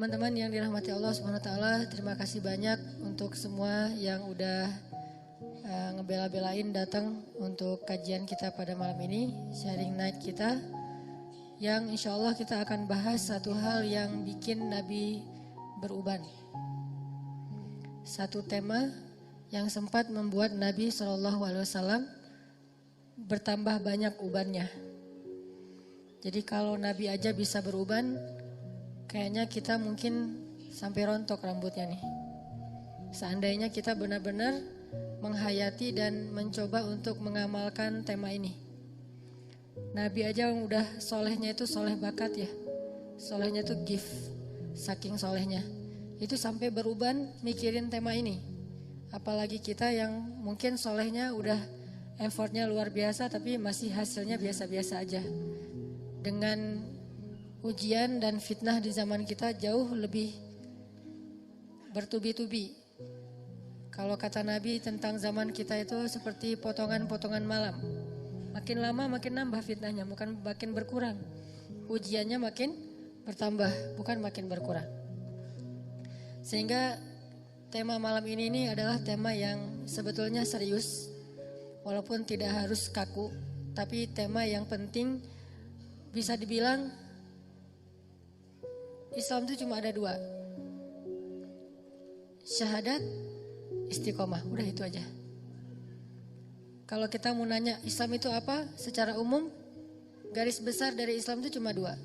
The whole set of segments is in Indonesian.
Teman-teman yang dirahmati Allah Subhanahu wa taala, terima kasih banyak untuk semua yang udah ngebela-belain datang untuk kajian kita pada malam ini, sharing night kita. Yang insya Allah kita akan bahas satu hal yang bikin Nabi beruban. Satu tema yang sempat membuat Nabi SAW bertambah banyak ubannya. Jadi kalau Nabi aja bisa beruban, kayaknya kita mungkin sampai rontok rambutnya nih. Seandainya kita benar-benar menghayati dan mencoba untuk mengamalkan tema ini. Nabi aja yang udah solehnya itu soleh bakat ya. Solehnya itu gift, saking solehnya. Itu sampai beruban mikirin tema ini. Apalagi kita yang mungkin solehnya udah effortnya luar biasa tapi masih hasilnya biasa-biasa aja. Dengan ujian dan fitnah di zaman kita jauh lebih bertubi-tubi. Kalau kata Nabi tentang zaman kita itu seperti potongan-potongan malam. Makin lama makin nambah fitnahnya, bukan makin berkurang. Ujiannya makin bertambah, bukan makin berkurang. Sehingga tema malam ini adalah tema yang sebetulnya serius. Walaupun tidak harus kaku, tapi tema yang penting. Bisa dibilang Islam itu cuma ada dua. Syahadat, istiqomah, udah itu aja. Kalau kita mau nanya Islam itu apa? Secara umum, garis besar dari Islam itu cuma dua.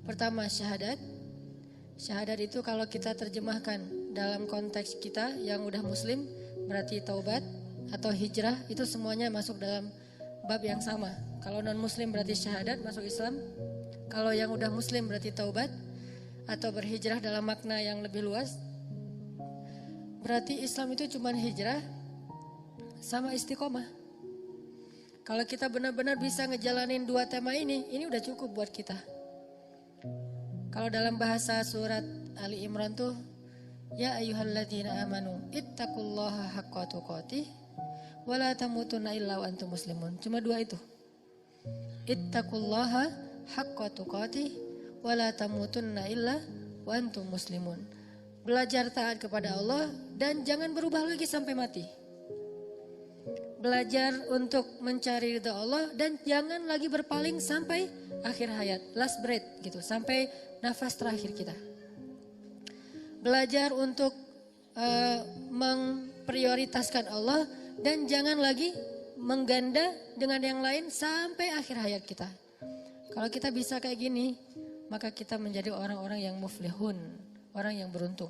Pertama syahadat. Syahadat itu kalau kita terjemahkan dalam konteks kita yang udah muslim, berarti taubat atau hijrah, itu semuanya masuk dalam bab yang sama. Kalau non muslim berarti syahadat masuk Islam. Kalau yang udah muslim berarti taubat atau berhijrah dalam makna yang lebih luas. Berarti Islam itu cuma hijrah sama istiqomah. Kalau kita benar-benar bisa ngejalanin dua tema ini udah cukup buat kita. Kalau dalam bahasa surat Ali Imran tuh, ya ayyuhalladzina amanu ittaqullaha haqqa tuqatih wa la tamutunna illa wa antum muslimun. Cuma dua itu. Ittaqullaha haqqa tuqatih wa la tamutunna illa wa antum muslimun. Belajar taat kepada Allah dan jangan berubah lagi sampai mati. Belajar untuk mencari ridha Allah dan jangan lagi berpaling sampai akhir hayat, last breath gitu, sampai nafas terakhir kita. Belajar untuk memprioritaskan Allah dan jangan lagi mengganda dengan yang lain sampai akhir hayat kita. Kalau kita bisa kayak gini, maka kita menjadi orang-orang yang muflihun, orang yang beruntung.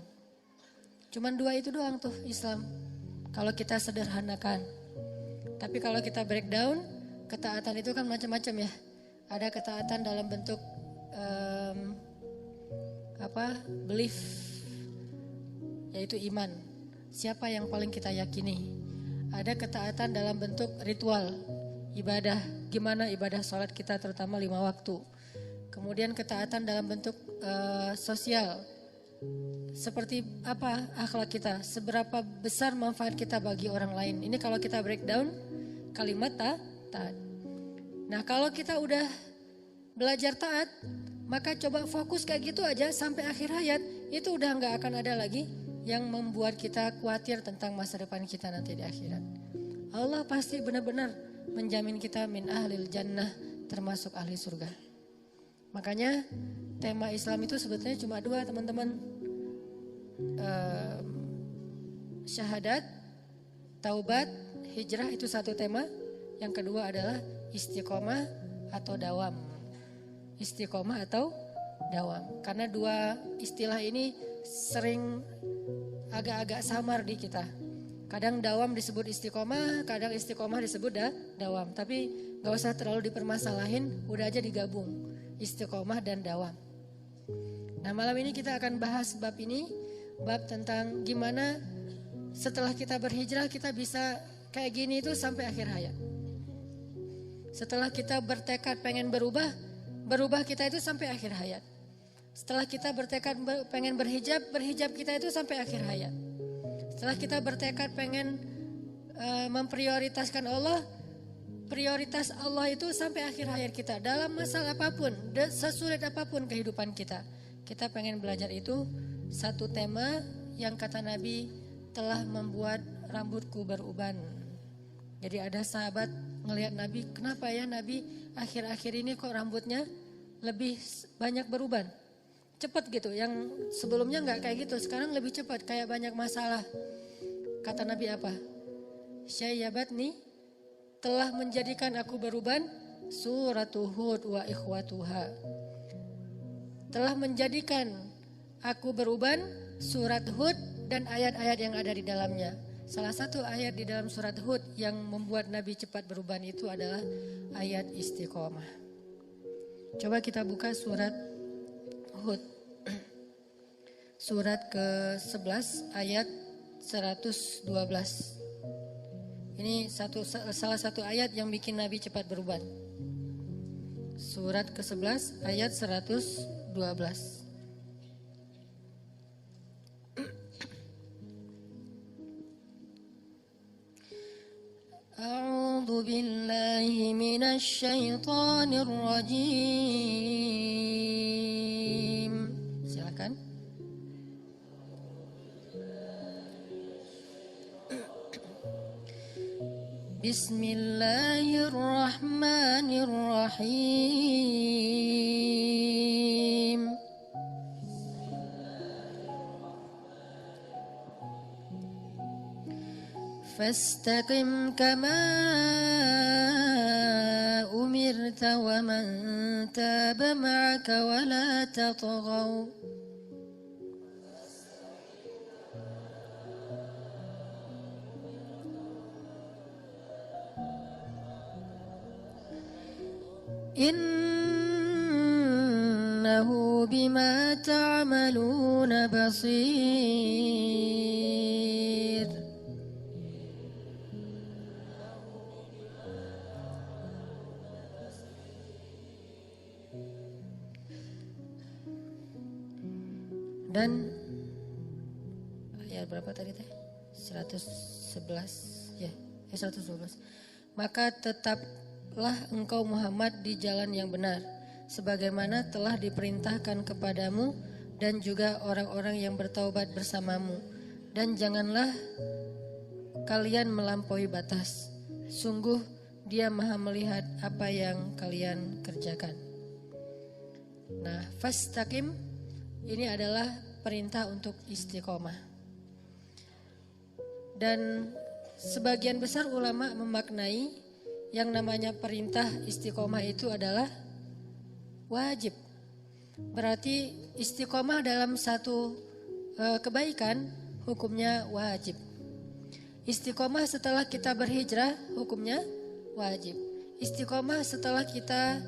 Cuman dua itu doang tuh Islam. Kalau kita sederhanakan. Tapi kalau kita breakdown, ketaatan itu kan macam-macam ya. Ada ketaatan dalam bentuk belief, yaitu iman. Siapa yang paling kita yakini? Ada ketaatan dalam bentuk ritual, ibadah. Gimana ibadah sholat kita terutama 5 waktu. Kemudian ketaatan dalam bentuk sosial. Seperti apa akhlak kita, seberapa besar manfaat kita bagi orang lain. Ini kalau kita breakdown kalimat taat. Nah kalau kita udah belajar taat, maka coba fokus kayak gitu aja sampai akhir hayat. Itu udah gak akan ada lagi yang membuat kita khawatir tentang masa depan kita nanti di akhirat. Allah pasti benar-benar menjamin kita min ahlil jannah, termasuk ahli surga. Makanya tema Islam itu sebetulnya cuma dua teman-teman. Syahadat, taubat, hijrah itu satu tema. Yang kedua adalah istiqomah atau dawam. Istiqomah atau dawam. Karena dua istilah ini sering agak-agak samar di kita. Kadang dawam disebut istiqomah, kadang istiqomah disebut dawam. Tapi gak usah terlalu dipermasalahin, udah aja digabung. Istiqomah dan dawam. Nah malam ini kita akan bahas bab ini. Bab tentang gimana setelah kita berhijrah kita bisa kayak gini itu sampai akhir hayat. Setelah kita bertekad pengen berubah kita itu sampai akhir hayat. Setelah kita bertekad pengen berhijab kita itu sampai akhir hayat. Setelah kita bertekad pengen memprioritaskan Allah, prioritas Allah itu sampai akhir hayat kita. Dalam masalah apapun, sesulit apapun kehidupan kita. kita pengen belajar itu satu tema yang kata Nabi telah membuat rambutku beruban. Jadi ada sahabat ngelihat Nabi, kenapa ya Nabi akhir-akhir ini kok rambutnya lebih banyak beruban? Cepat gitu, yang sebelumnya nggak kayak gitu, sekarang lebih cepat, kayak banyak masalah. Kata Nabi apa? Syayyabatni, telah menjadikan aku beruban suratu Hud wa ikhwatuha. Telah menjadikan aku beruban surat Hud dan ayat-ayat yang ada di dalamnya. Salah satu ayat di dalam surat Hud yang membuat Nabi cepat beruban itu adalah ayat istiqomah. Coba kita buka surat Hud. Surat ke-11 ayat 112. Ini salah satu ayat yang bikin Nabi cepat beruban. Surat ke-11 ayat 112. A'udzu billahi minasy syaithanir rajim. Silakan. Bismillahirrahmanirrahim. Fastaqim kama umirta wa man taba ma'aka wa la tatghaw. Innahu bima ta'maluna basir. Dan ayat berapa tadi teh? 111 ya, 112. Maka tetaplah engkau Muhammad di jalan yang benar, sebagaimana telah diperintahkan kepadamu dan juga orang-orang yang bertaubat bersamamu. Dan janganlah kalian melampaui batas. Sungguh Dia Maha melihat apa yang kalian kerjakan. Nah, fastaqim ini adalah perintah untuk istiqomah. Dan sebagian besar ulama memaknai yang namanya perintah istiqomah itu adalah wajib. Berarti istiqomah dalam satu kebaikan hukumnya wajib. Istiqomah setelah kita berhijrah hukumnya wajib. Istiqomah setelah kita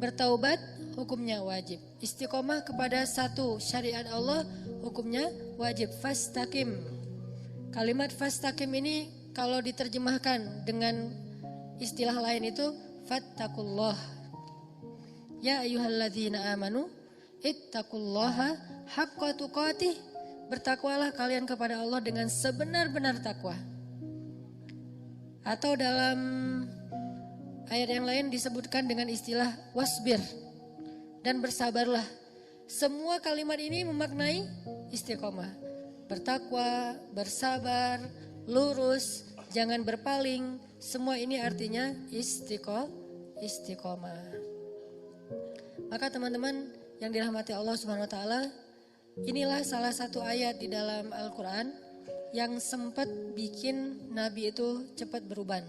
bertaubat hukumnya wajib. Istiqomah kepada satu syariat Allah hukumnya wajib. Fastaqim. Kalimat fastaqim ini kalau diterjemahkan dengan istilah lain itu fattaqullah. Ya ayyuhalladzina amanu ittaqullaha haqqa tuqatih. Bertakwalah kalian kepada Allah dengan sebenar-benar takwa. Atau dalam ayat yang lain disebutkan dengan istilah wasbir. Dan bersabarlah. Semua kalimat ini memaknai istiqomah. Bertakwa, bersabar, lurus, jangan berpaling. Semua ini artinya istiqomah. Maka teman-teman yang dirahmati Allah Subhanahu wa taala, inilah salah satu ayat di dalam Al-Qur'an yang sempat bikin Nabi itu cepat beruban.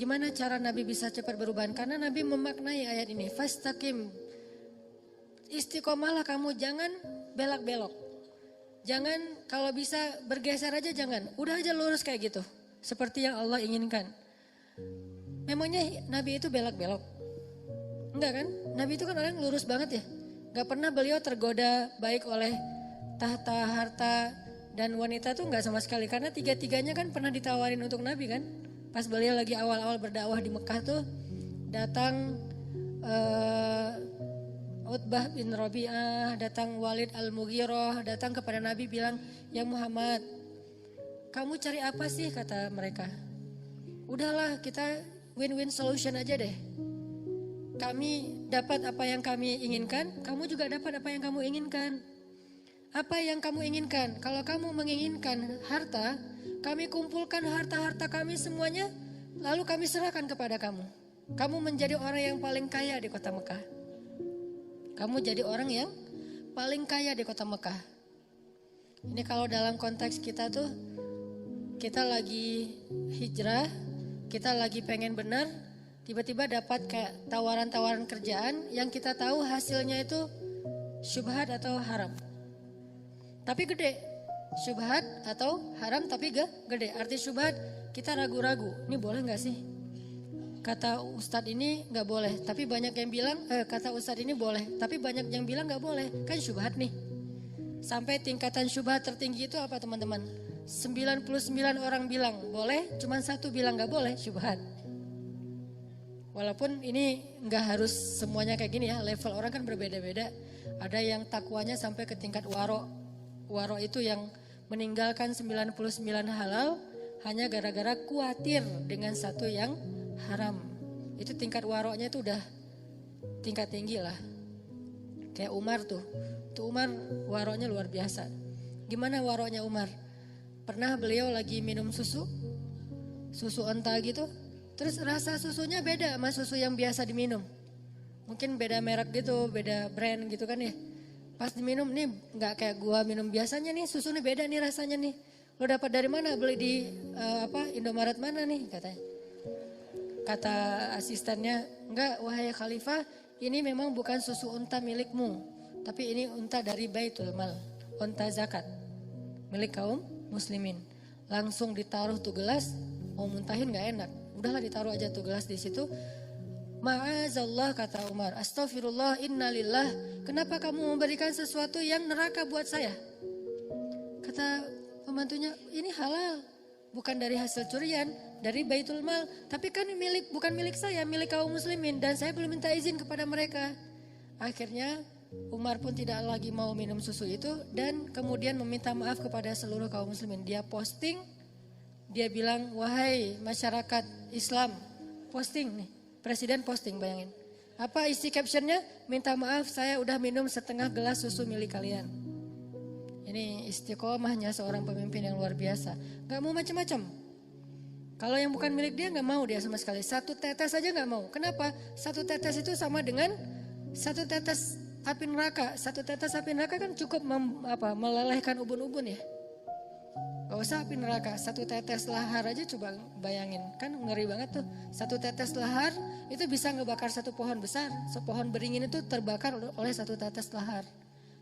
Gimana cara Nabi bisa cepat beruban? Karena Nabi memaknai ayat ini, fastaqim. Istiqomahlah kamu, jangan belak-belok. Jangan kalau bisa bergeser aja jangan. Udah aja lurus kayak gitu. Seperti yang Allah inginkan. Memangnya Nabi itu belak-belok? Enggak kan? Nabi itu kan orang yang lurus banget ya. Gak pernah beliau tergoda baik oleh tahta, harta, dan wanita tuh gak sama sekali. Karena tiga-tiganya kan pernah ditawarin untuk Nabi kan. Pas beliau lagi awal-awal berdakwah di Mekah tuh datang Utbah bin Rabi'ah, datang Walid al-Mughirah, datang kepada Nabi bilang, "Ya Muhammad, kamu cari apa sih?" kata mereka. "Udahlah, kita win-win solution aja deh. kami dapat apa yang kami inginkan, kamu juga dapat apa yang kamu inginkan. Apa yang kamu inginkan? Kalau kamu menginginkan harta, kami kumpulkan harta-harta kami semuanya, lalu kami serahkan kepada kamu. Kamu menjadi orang yang paling kaya di kota Mekah. Kamu jadi orang yang paling kaya di kota Mekah. Ini kalau dalam konteks kita tuh, kita lagi hijrah, kita lagi pengen benar, tiba-tiba dapat kayak tawaran-tawaran kerjaan yang kita tahu hasilnya itu syubhat atau haram. Tapi gede, syubhat atau haram tapi gede. Arti syubhat kita ragu-ragu, ini boleh gak sih? Kata Ustadz ini gak boleh, tapi banyak yang bilang, kata Ustadz ini boleh, tapi banyak yang bilang gak boleh, kan syubhat nih. Sampai tingkatan syubhat tertinggi itu apa teman-teman? 99 orang bilang boleh, cuman 1 bilang gak boleh, syubhat. Walaupun ini gak harus semuanya kayak gini ya, level orang kan berbeda-beda. Ada yang takwanya sampai ke tingkat waro. Waro itu yang meninggalkan 99 halal hanya gara-gara khawatir dengan satu yang haram. Itu tingkat waronya itu udah tingkat tinggi lah. Kayak Umar tuh. Tuh Umar waronya luar biasa. Gimana waronya Umar? Pernah beliau lagi minum susu onta gitu. Terus rasa susunya beda sama susu yang biasa diminum. Mungkin beda merek gitu, beda brand gitu kan ya. Pas diminum nih gak kayak gua minum biasanya nih, susunya beda nih rasanya nih. Lo dapat dari mana? Beli di Indomaret mana nih katanya. Kata asistennya, enggak wahai khalifah, ini memang bukan susu unta milikmu. Tapi ini unta dari Baitul Mal, unta zakat, milik kaum muslimin. Langsung ditaruh tuh gelas, mau muntahin gak enak. Udahlah ditaruh aja tuh gelas di situ. Ma'azallah kata Umar, astagfirullah innalillah. Kenapa kamu memberikan sesuatu yang neraka buat saya? Kata pembantunya, ini halal. Bukan dari hasil curian, dari Baitul Mal. Tapi kan bukan milik saya, milik kaum muslimin. Dan saya belum minta izin kepada mereka. Akhirnya Umar pun tidak lagi mau minum susu itu dan kemudian meminta maaf kepada seluruh kaum muslimin. Dia posting, dia bilang, wahai masyarakat Islam, posting nih, presiden posting bayangin. Apa isi captionnya? Minta maaf saya udah minum setengah gelas susu milik kalian. Ini istiqomahnya seorang pemimpin yang luar biasa. Gak mau macam-macam. Kalau yang bukan milik dia gak mau dia sama sekali. 1 tetes aja gak mau. Kenapa? 1 tetes itu sama dengan 1 tetes api neraka. 1 tetes api neraka kan cukup melelehkan ubun-ubun ya. Gak usah api neraka, 1 tetes lahar aja coba bayangin. Kan ngeri banget tuh. 1 tetes lahar itu bisa ngebakar 1 pohon besar. Sepohon beringin itu terbakar oleh 1 tetes lahar.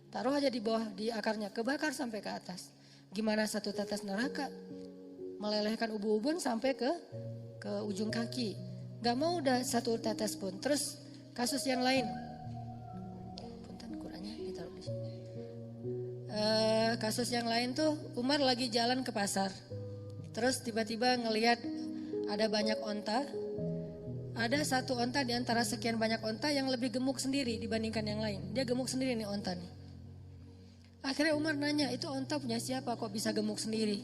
Taruh aja di bawah, di akarnya, kebakar sampai ke atas. Gimana 1 tetes neraka? Melelehkan ubun-ubun sampai ke ujung kaki. Gak mau udah 1 tetes pun. Terus kasus yang lain. Kasus yang lain tuh Umar lagi jalan ke pasar. Terus tiba-tiba ngelihat ada banyak onta. Ada 1 onta di antara sekian banyak onta yang lebih gemuk sendiri dibandingkan yang lain. Dia gemuk sendiri nih onta nih. Akhirnya Umar nanya, itu onta punya siapa kok bisa gemuk sendiri?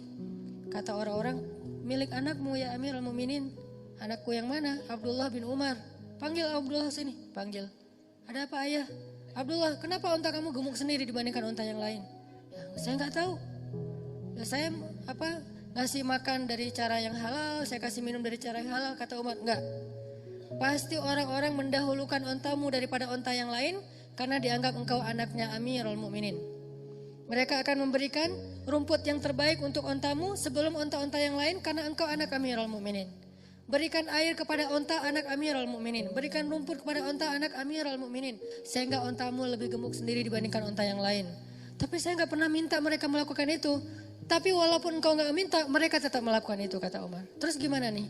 Kata orang-orang, milik anakmu ya Amirul Mukminin. Anakku yang mana? Abdullah bin Umar. Panggil Abdullah sini, panggil. Ada apa ayah? Abdullah, kenapa onta kamu gemuk sendiri dibandingkan onta yang lain? Ya, saya nggak tahu. Ya, saya ngasih makan dari cara yang halal, saya kasih minum dari cara yang halal. Kata Umar, enggak. Pasti orang-orang mendahulukan ontamu daripada onta yang lain karena dianggap engkau anaknya Amirul Mukminin. Mereka akan memberikan rumput yang terbaik untuk ontamu sebelum onta-onta yang lain karena engkau anak Amirul Mukminin. Berikan air kepada onta anak Amirul Mukminin. Berikan rumput kepada onta anak Amirul Mukminin. Sehingga ontamu lebih gemuk sendiri dibandingkan onta yang lain. Tapi saya gak pernah minta mereka melakukan itu. Tapi walaupun engkau gak minta, mereka tetap melakukan itu, kata Umar. Terus gimana nih?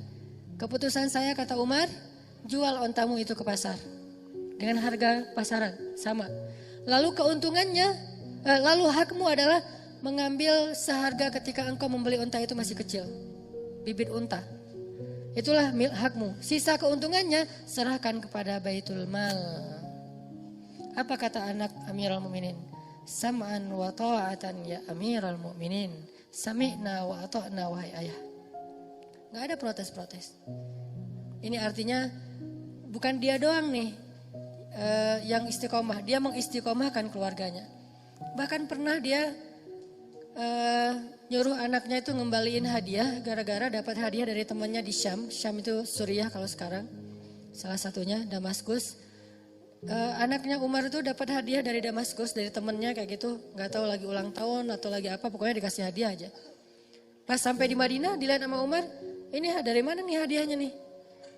Keputusan saya, kata Umar, jual ontamu itu ke pasar. Dengan harga pasaran, sama. Lalu keuntungannya, lalu hakmu adalah mengambil seharga ketika engkau membeli onta itu masih kecil. Bibit unta. Itulah hakmu. Sisa keuntungannya serahkan kepada Baitul Mal. Apa kata anak Amirul Mukminin? Sam'an wa ta'atan ya Amirul Mukminin. Sami'na wa ata'na wahai ayah. Gak ada protes-protes. Ini artinya bukan dia doang nih yang istiqomah. Dia mengistiqomahkan keluarganya. Bahkan pernah dia nyuruh anaknya itu ngembaliin hadiah gara-gara dapat hadiah dari temannya di Syam. Syam itu Suriah kalau sekarang. Salah satunya Damaskus. Anaknya Umar itu dapat hadiah dari Damaskus dari temannya kayak gitu. Gak tahu lagi ulang tahun atau lagi apa, pokoknya dikasih hadiah aja. Pas sampai di Madinah dilihat sama Umar, ini dari mana nih hadiahnya nih?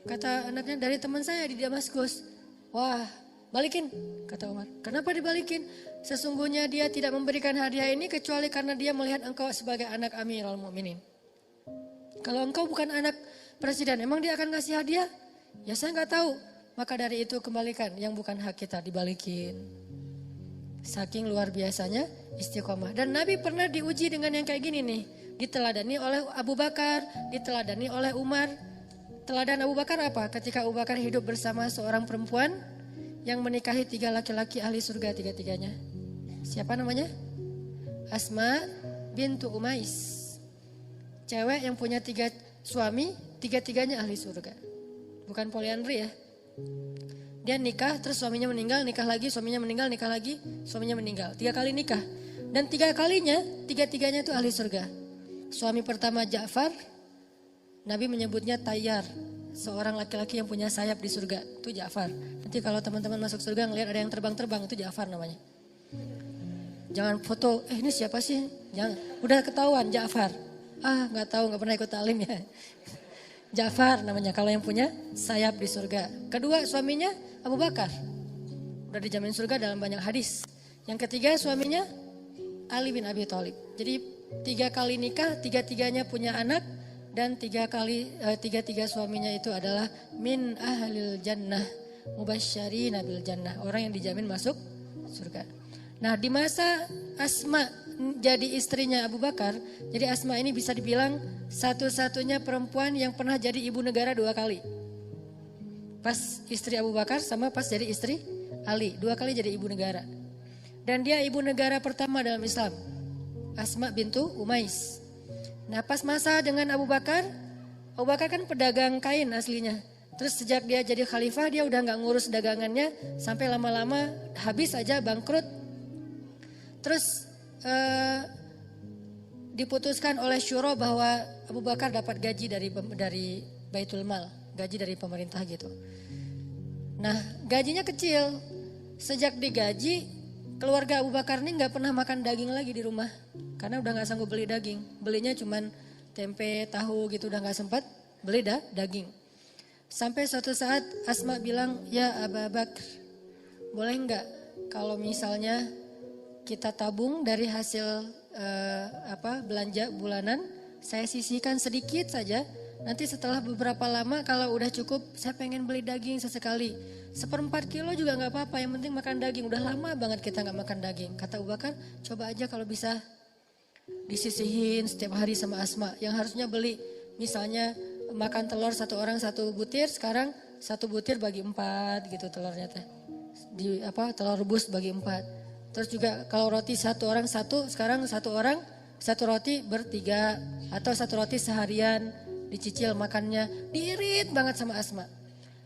Kata anaknya dari teman saya di Damaskus. Wah, balikin, kata Umar. Kenapa dibalikin? Sesungguhnya dia tidak memberikan hadiah ini kecuali karena dia melihat engkau sebagai anak Amirul Mukminin. Kalau engkau bukan anak presiden, emang dia akan ngasih hadiah? Ya saya nggak tahu. Maka dari itu kembalikan, yang bukan hak kita dibalikin. Saking luar biasanya istiqomah. Dan Nabi pernah diuji dengan yang kayak gini nih. Diteladani oleh Abu Bakar, diteladani oleh Umar. Teladan Abu Bakar apa? Ketika Abu Bakar hidup bersama seorang perempuan yang menikahi 3 laki-laki ahli surga tiga-tiganya. Siapa namanya? Asma bintu Umais. Cewek yang punya 3 suami, tiga-tiganya ahli surga. Bukan poliandri ya. Dia nikah, terus suaminya meninggal, nikah lagi, suaminya meninggal, nikah lagi, suaminya meninggal. 3 kali nikah. Dan 3 kalinya, tiga-tiganya itu ahli surga. Suami pertama Ja'far, Nabi menyebutnya Tayyar. Seorang laki-laki yang punya sayap di surga, itu Ja'far. Nanti kalau teman-teman masuk surga ngelihat ada yang terbang-terbang, itu Ja'far namanya. Jangan foto, ini siapa sih? Jangan, udah ketahuan Ja'far. Gak tahu, gak pernah ikut talim ya. Ja'far namanya kalau yang punya sayap di surga. Kedua suaminya Abu Bakar. Udah dijamin surga dalam banyak hadis. Yang ketiga suaminya Ali bin Abi Thalib. Jadi 3 kali nikah, tiga-tiganya punya anak. Dan 3 suaminya itu adalah min ahlil jannah. Mubasysyirina bil jannah. Orang yang dijamin masuk surga. Nah di masa Asma jadi istrinya Abu Bakar. Jadi Asma ini bisa dibilang satu-satunya perempuan yang pernah jadi ibu negara 2 kali. Pas istri Abu Bakar sama pas jadi istri Ali. 2 kali jadi ibu negara. Dan dia ibu negara pertama dalam Islam. Asma bintu Umais. Nah pas masa dengan Abu Bakar kan pedagang kain aslinya. Terus sejak dia jadi khalifah dia udah gak ngurus dagangannya. Sampai lama-lama habis aja bangkrut. Terus diputuskan oleh syuro bahwa Abu Bakar dapat gaji dari Baitul Mal, gaji dari pemerintah gitu. Nah gajinya kecil, sejak digaji keluarga Abu Bakar ini nggak pernah makan daging lagi di rumah, karena udah nggak sanggup beli daging, belinya cuman tempe, tahu gitu, udah nggak sempat beli daging. Sampai suatu saat Asma bilang, ya Abu Bakar, boleh nggak kalau misalnya kita tabung dari hasil belanja bulanan, saya sisihkan sedikit saja. Nanti setelah beberapa lama kalau udah cukup, saya pengen beli daging sesekali. 1/4 kilo juga nggak apa-apa, yang penting makan daging. Udah lama banget kita nggak makan daging. Kata Abu Bakar, coba aja kalau bisa disisihin setiap hari sama Asma. Yang harusnya beli, misalnya makan telur 1 orang 1 butir, sekarang 1 butir bagi 4 gitu telurnya teh. Telur rebus bagi 4. Terus juga kalau roti 1 orang 1, sekarang 1 orang 1 roti bertiga. Atau 1 roti seharian dicicil makannya. Diirit banget sama Asma.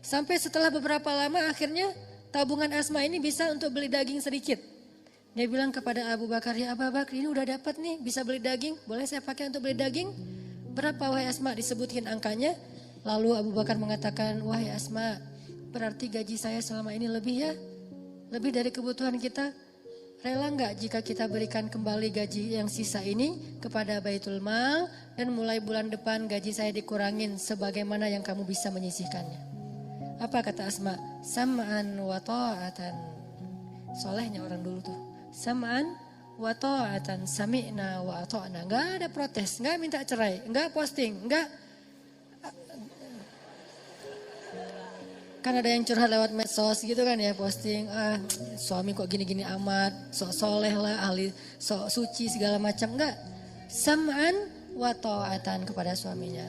Sampai setelah beberapa lama akhirnya tabungan Asma ini bisa untuk beli daging sedikit. Dia bilang kepada Abu Bakar, ya Abu Bakar ini udah dapat nih bisa beli daging. Boleh saya pakai untuk beli daging? Berapa wahai Asma? Disebutkan angkanya. Lalu Abu Bakar mengatakan, wahai Asma, berarti gaji saya selama ini lebih ya? Lebih dari kebutuhan kita? Rela nggak jika kita berikan kembali gaji yang sisa ini kepada Baitul Mal dan mulai bulan depan gaji saya dikurangin sebagaimana yang kamu bisa menyisihkannya. Apa kata Asma? Sam'an wa ta'atan. Solehnya orang dulu tuh. Sam'an wa ta'atan, sami'na wa ata'na. Nggak ada protes, nggak minta cerai, nggak posting, nggak. Kan ada yang curhat lewat medsos gitu kan ya, posting, suami kok gini-gini amat, sok soleh lah, ahli sok suci segala macam. Enggak, sam'an wa ta'atan kepada suaminya.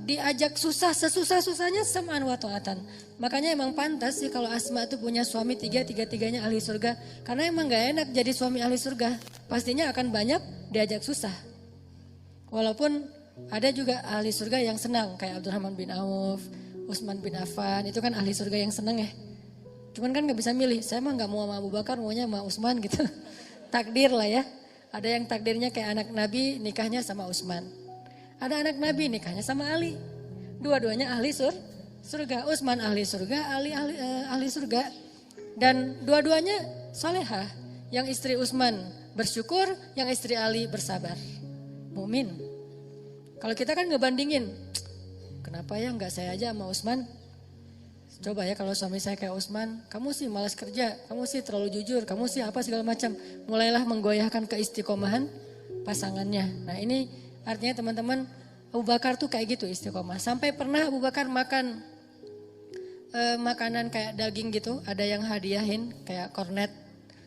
Diajak susah, sesusah-susahnya sam'an wa ta'atan. Makanya emang pantas sih kalau Asma itu punya suami tiga-tiganya ahli surga. Karena emang gak enak jadi suami ahli surga. Pastinya akan banyak diajak susah. Walaupun ada juga ahli surga yang senang kayak Abdurrahman bin Auf, Utsman bin Affan, itu kan ahli surga yang senang ya. Cuman kan nggak bisa milih, saya mah nggak mau sama Abu Bakar, maunya sama Utsman gitu. Takdir lah ya. Ada yang takdirnya kayak anak Nabi nikahnya sama Utsman. Ada anak Nabi nikahnya sama Ali. Dua-duanya ahli surga. Utsman ahli surga, Ali ahli surga. Dan dua-duanya solehah. Yang istri Utsman bersyukur, yang istri Ali bersabar. Mukmin. Kalau kita kan ngebandingin, kenapa ya nggak saya aja sama Utsman? Coba ya kalau suami saya kayak Utsman, kamu sih malas kerja, kamu sih terlalu jujur, kamu sih apa segala macam. Mulailah menggoyahkan keistiqomahan pasangannya. Nah ini artinya teman-teman, Abu Bakar tuh kayak gitu istiqomah. Sampai pernah Abu Bakar makan makanan kayak daging gitu, ada yang hadiahin kayak kornet,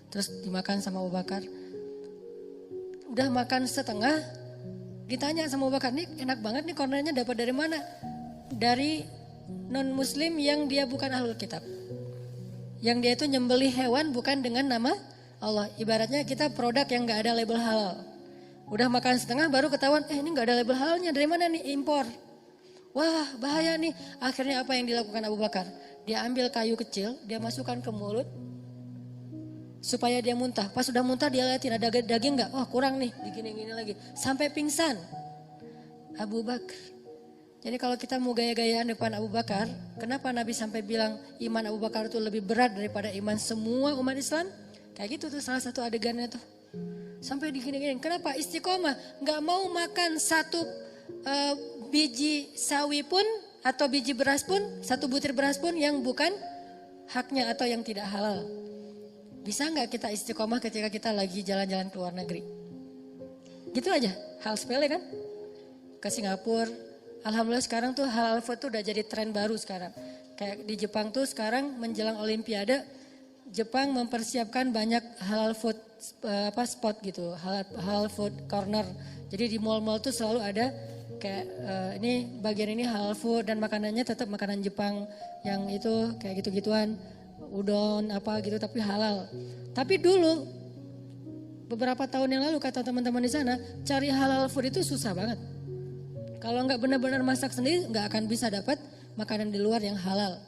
terus dimakan sama Abu Bakar. Udah makan setengah, ditanya sama Abu Bakar, nih enak banget nih kornetnya dapat dari mana? Dari non muslim yang dia bukan ahlul kitab. Yang dia itu nyembelih hewan bukan dengan nama Allah. Ibaratnya kita produk yang gak ada label halal. Udah makan setengah baru ketahuan, ini gak ada label halalnya, dari mana nih? Impor. Wah bahaya nih. Akhirnya apa yang dilakukan Abu Bakar? Dia ambil kayu kecil, dia masukkan ke mulut supaya dia muntah. Pas sudah muntah dia liatin ada daging gak? Wah kurang nih, digini-gini lagi. Sampai pingsan. Abu Bakar. Jadi kalau kita mau gaya-gayaan depan Abu Bakar, kenapa Nabi sampai bilang iman Abu Bakar itu lebih berat daripada iman semua umat Islam? Kayak gitu tuh salah satu adegannya tuh. Sampai digini-gini, kenapa istiqomah? Gak mau makan satu biji sawi pun atau biji beras pun, satu butir beras pun yang bukan haknya atau yang tidak halal. Bisa gak kita istiqomah ketika kita lagi jalan-jalan ke luar negeri? Gitu aja, hal sepele kan? Ke Singapura. Alhamdulillah sekarang tuh halal food tuh udah jadi tren baru sekarang. Kayak di Jepang tuh sekarang menjelang Olimpiade, Jepang mempersiapkan banyak halal food spot gitu, halal food corner. Jadi di mall-mall tuh selalu ada kayak ini bagian ini halal food dan makanannya tetap makanan Jepang yang itu kayak gitu-gituan, udon apa gitu tapi halal. Tapi dulu beberapa tahun yang lalu kata teman-teman di sana, cari halal food itu susah banget. Kalau nggak benar-benar masak sendiri nggak akan bisa dapat makanan di luar yang halal.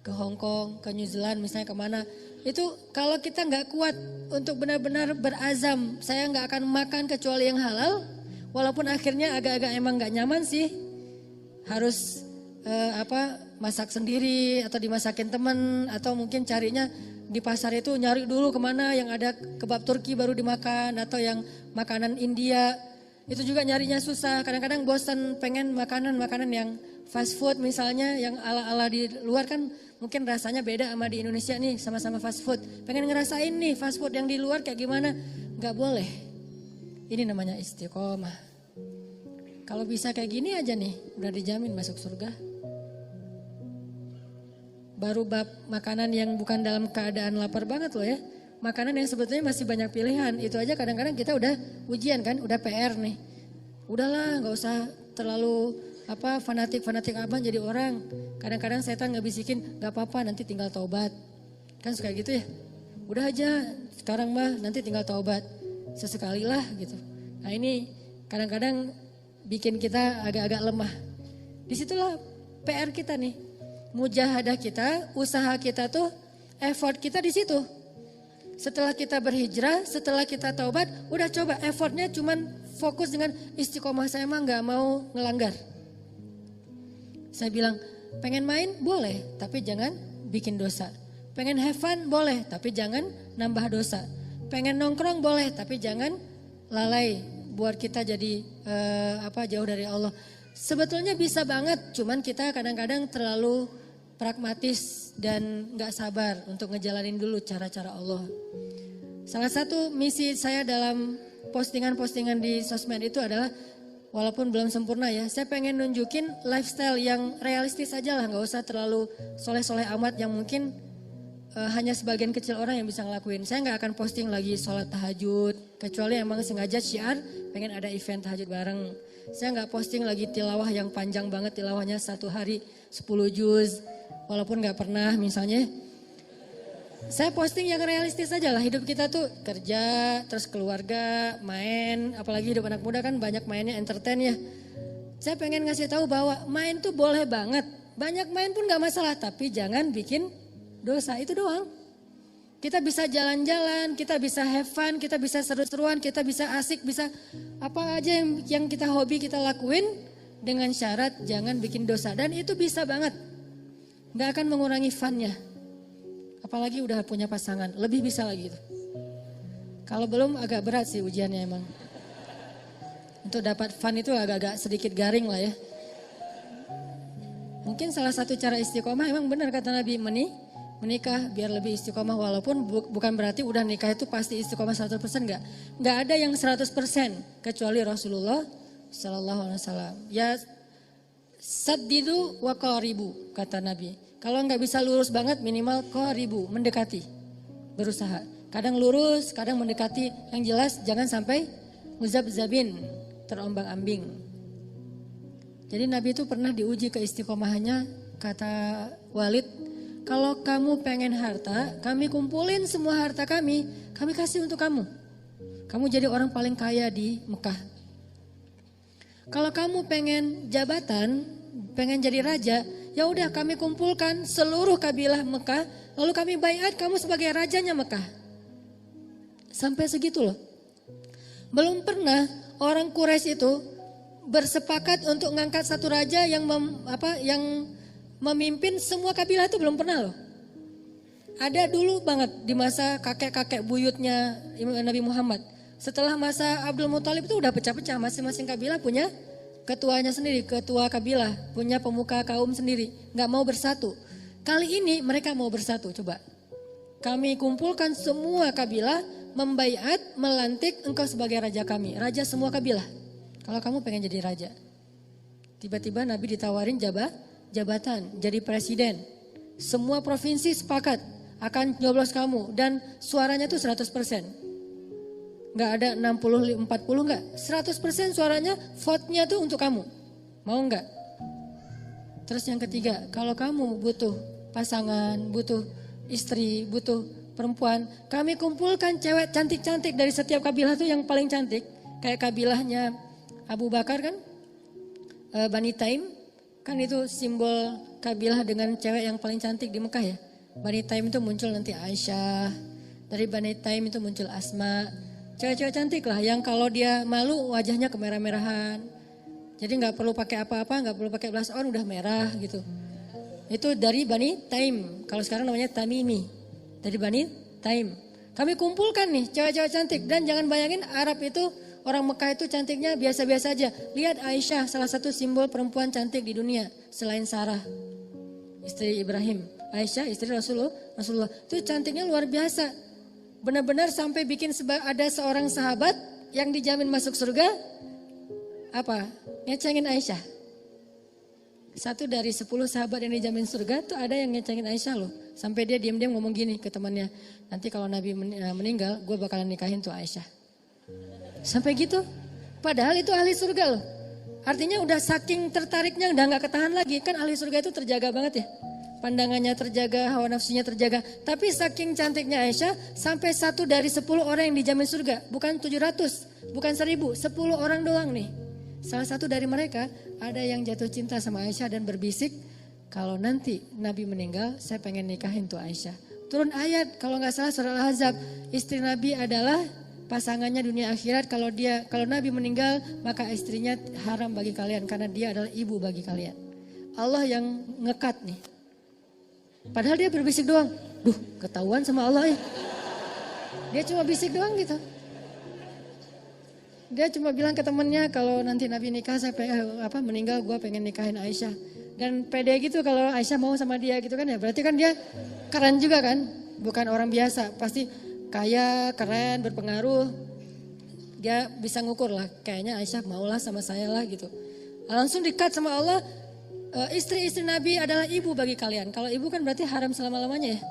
Ke Hong Kong, ke New Zealand misalnya kemana. Itu kalau kita nggak kuat untuk benar-benar berazam, saya nggak akan makan kecuali yang halal. Walaupun akhirnya agak-agak emang nggak nyaman sih. Harus masak sendiri atau dimasakin teman. Atau mungkin carinya di pasar itu nyari dulu kemana yang ada kebab Turki baru dimakan. Atau yang makanan India. Itu juga nyarinya susah, kadang-kadang bosan pengen makanan-makanan yang fast food misalnya yang ala-ala di luar kan mungkin rasanya beda sama di Indonesia nih sama-sama fast food. Pengen ngerasain nih fast food yang di luar kayak gimana, gak boleh. Ini namanya istiqomah. Kalau bisa kayak gini aja nih udah dijamin masuk surga. Baru bab makanan yang bukan dalam keadaan lapar banget loh ya. Makanan yang sebetulnya masih banyak pilihan. Itu aja kadang-kadang kita udah ujian kan, udah PR nih. Udahlah gak usah terlalu fanatik abang jadi orang. Kadang-kadang setan ngebisikin gak apa-apa nanti tinggal taubat. Kan suka gitu ya. Udah aja sekarang mah nanti tinggal taubat. Sesekali lah gitu. Nah ini kadang-kadang bikin kita agak-agak lemah. Disitulah PR kita nih. Mujahadah kita, usaha kita tuh, effort kita di situ. Setelah kita berhijrah, setelah kita taubat, udah coba effortnya cuman fokus dengan istiqomah saya mah gak mau ngelanggar. Saya bilang pengen main boleh tapi jangan bikin dosa. Pengen have fun boleh tapi jangan nambah dosa. Pengen nongkrong boleh tapi jangan lalai buat kita jadi jauh dari Allah. Sebetulnya bisa banget cuman kita kadang-kadang terlalu pragmatis dan gak sabar untuk ngejalanin dulu cara-cara Allah. Salah satu misi saya dalam postingan-postingan di sosmed itu adalah walaupun belum sempurna ya, saya pengen nunjukin lifestyle yang realistis aja lah, gak usah terlalu soleh-soleh amat yang mungkin hanya sebagian kecil orang yang bisa ngelakuin. Saya gak akan posting lagi sholat tahajud, kecuali emang sengaja syiar pengen ada event tahajud bareng. Saya gak posting lagi tilawah yang panjang banget, tilawahnya 1 hari 10 juz. Walaupun gak pernah misalnya, saya posting yang realistis aja lah. Hidup kita tuh kerja, terus keluarga, main. Apalagi hidup anak muda kan banyak mainnya, entertain ya. Saya pengen ngasih tahu bahwa main tuh boleh banget. Banyak main pun gak masalah, tapi jangan bikin dosa, itu doang. Kita bisa jalan-jalan, kita bisa have fun, kita bisa seru-seruan, kita bisa asik, bisa apa aja yang kita hobi kita lakuin dengan syarat jangan bikin dosa. Dan itu bisa banget, gak akan mengurangi funnya. Apalagi udah punya pasangan, lebih bisa lagi itu. Kalau belum agak berat sih ujiannya emang. Untuk dapat fun itu agak-agak sedikit garing lah ya. Mungkin salah satu cara istiqomah emang benar kata Nabi, menikah biar lebih istiqomah, walaupun bukan berarti udah nikah itu pasti istiqomah 100%, enggak. Enggak ada yang 100% kecuali Rasulullah sallallahu alaihi wasallam. Ya saddidu wa qaribu kata Nabi. Kalau enggak bisa lurus banget minimal qaribu, mendekati. Berusaha. Kadang lurus, kadang mendekati, yang jelas jangan sampai muzabzabin, terombang-ambing. Jadi Nabi itu pernah diuji keistiqomahannya, kata Walid, kalau kamu pengen harta, kami kumpulin semua harta kami kasih untuk kamu. Kamu jadi orang paling kaya di Mekah. Kalau kamu pengen jabatan, pengen jadi raja, ya udah kami kumpulkan seluruh kabilah Mekah, lalu kami baiat kamu sebagai rajanya Mekah. Sampai segitu loh. Belum pernah orang Quraisy itu bersepakat untuk ngangkat satu raja yang memimpin semua kabilah, itu belum pernah loh. Ada dulu banget di masa kakek-kakek buyutnya Nabi Muhammad. Setelah masa Abdul Muthalib itu udah pecah-pecah, masing-masing kabilah punya ketuanya sendiri, ketua kabilah, punya pemuka kaum sendiri, nggak mau bersatu. Kali ini mereka mau bersatu, coba. Kami kumpulkan semua kabilah, membaiat, melantik engkau sebagai raja kami, raja semua kabilah. Kalau kamu pengen jadi raja. Tiba-tiba Nabi ditawarin jabatan, jadi presiden. Semua provinsi sepakat akan nyoblos kamu dan suaranya tuh 100%. Enggak ada 60 40 enggak. 100% suaranya, vote-nya tuh untuk kamu. Mau enggak? Terus yang ketiga, kalau kamu butuh pasangan, butuh istri, butuh perempuan, kami kumpulkan cewek cantik-cantik dari setiap kabilah tuh yang paling cantik. Kayak kabilahnya Abu Bakar kan, Bani Taim. Kan itu simbol kabilah dengan cewek yang paling cantik di Mekah ya. Bani Taim itu muncul nanti Aisyah. Dari Bani Taim itu muncul Asma. Cewek-cewek cantik lah yang kalau dia malu wajahnya kemerah-merahan. Jadi gak perlu pakai apa-apa, gak perlu pakai blush on udah merah gitu. Itu dari Bani Taim. Kalau sekarang namanya Tamimi. Dari Bani Taim. Kami kumpulkan nih cewek-cewek cantik. Dan jangan bayangin Arab itu, orang Mekah itu cantiknya biasa-biasa aja. Lihat Aisyah, salah satu simbol perempuan cantik di dunia. Selain Sarah, istri Ibrahim. Aisyah, istri Rasulullah. Itu cantiknya luar biasa. Benar-benar sampai bikin ada seorang sahabat yang dijamin masuk surga. Apa? Ngecengin Aisyah. 1 dari 10 sahabat yang dijamin surga tuh ada yang ngecengin Aisyah loh. Sampai dia diam-diam ngomong gini ke temannya. Nanti kalau Nabi meninggal, gue bakalan nikahin tuh Aisyah. Sampai gitu. Padahal itu ahli surga loh. Artinya udah saking tertariknya udah gak ketahan lagi. Kan ahli surga itu terjaga banget ya. Pandangannya terjaga, hawa nafsunya terjaga. Tapi saking cantiknya Aisyah, sampai 1 dari 10 orang yang dijamin surga. Bukan 700, bukan 1000, 10 orang doang nih. Salah satu dari mereka ada yang jatuh cinta sama Aisyah dan berbisik, kalau nanti Nabi meninggal, saya pengen nikahin tuh Aisyah. Turun ayat, kalau gak salah surah Al-Ahzab. Istri Nabi adalah pasangannya dunia akhirat. Kalau Nabi meninggal, maka istrinya haram bagi kalian karena dia adalah ibu bagi kalian. Allah yang ngekat nih. Padahal dia berbisik doang. Duh, ketahuan sama Allah ya. Dia cuma bisik doang gitu. Dia cuma bilang ke temennya kalau nanti Nabi nikah saya meninggal gue pengen nikahin Aisyah. Dan pede gitu kalau Aisyah mau sama dia gitu kan ya. Berarti kan dia keren juga kan. Bukan orang biasa. Pasti kaya, keren, berpengaruh. Dia bisa ngukur lah. Kayaknya Aisyah maulah sama saya lah gitu. Langsung di-cut sama Allah. Istri-istri Nabi adalah ibu bagi kalian. Kalau ibu kan berarti haram selama-lamanya ya.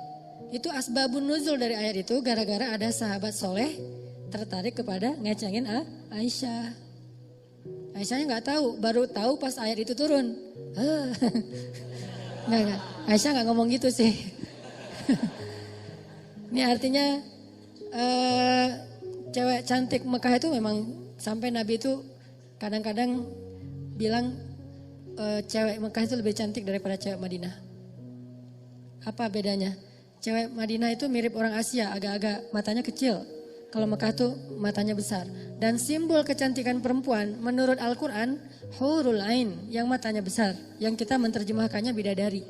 Itu asbabun nuzul dari ayat itu. Gara-gara ada sahabat soleh tertarik kepada ngecengin Aisyah. Aisyahnya gak tahu. Baru tahu pas ayat itu turun. Enggak. Aisyah gak ngomong gitu sih. Ini artinya cewek cantik Mekah itu memang sampai Nabi itu kadang-kadang bilang cewek Mekah itu lebih cantik daripada cewek Madinah. Apa bedanya? Cewek Madinah itu mirip orang Asia, agak-agak matanya kecil. Kalau Mekah tuh matanya besar. Dan simbol kecantikan perempuan menurut Al-Quran, hurul ain, yang matanya besar. Yang kita menerjemahkannya bidadari.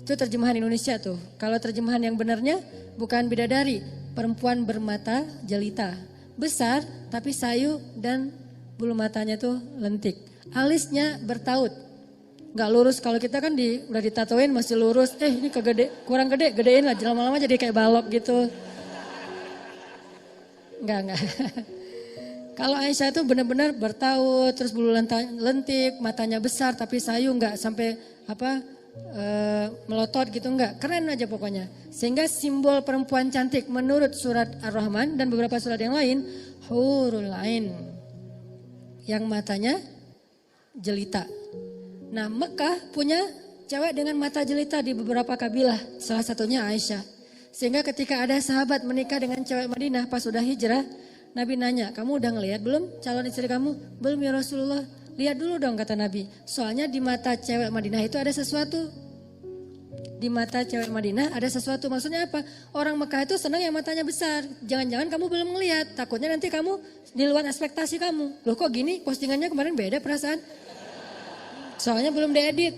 Itu terjemahan Indonesia tuh. Kalau terjemahan yang benarnya bukan bidadari, perempuan bermata jelita. Besar tapi sayu dan bulu matanya tuh lentik. Alisnya bertaut. Gak lurus, kalau kita kan udah ditatoin masih lurus. Ini kurang gede, gedein lah, lama-lama jadi kayak balok gitu. Enggak. Kalau Aisyah itu benar-benar bertaut, terus bulu lentik, matanya besar tapi sayu, enggak sampai melotot gitu, enggak. Keren aja pokoknya. Sehingga simbol perempuan cantik menurut surat Ar-Rahman dan beberapa surat yang lain, hurul ain, yang matanya jelita. Nah, Mekah punya cewek dengan mata jelita di beberapa kabilah, salah satunya Aisyah. Sehingga ketika ada sahabat menikah dengan cewek Madinah pas sudah hijrah, Nabi nanya, kamu udah ngelihat belum calon istri kamu? Belum ya Rasulullah. Lihat dulu dong kata Nabi. Soalnya di mata cewek Madinah itu ada sesuatu. Di mata cewek Madinah ada sesuatu. Maksudnya apa? Orang Mekah itu senang yang matanya besar. Jangan-jangan kamu belum ngelihat. Takutnya nanti kamu di luar ekspektasi kamu. Loh kok gini? Postingannya kemarin beda perasaan. Soalnya belum diedit.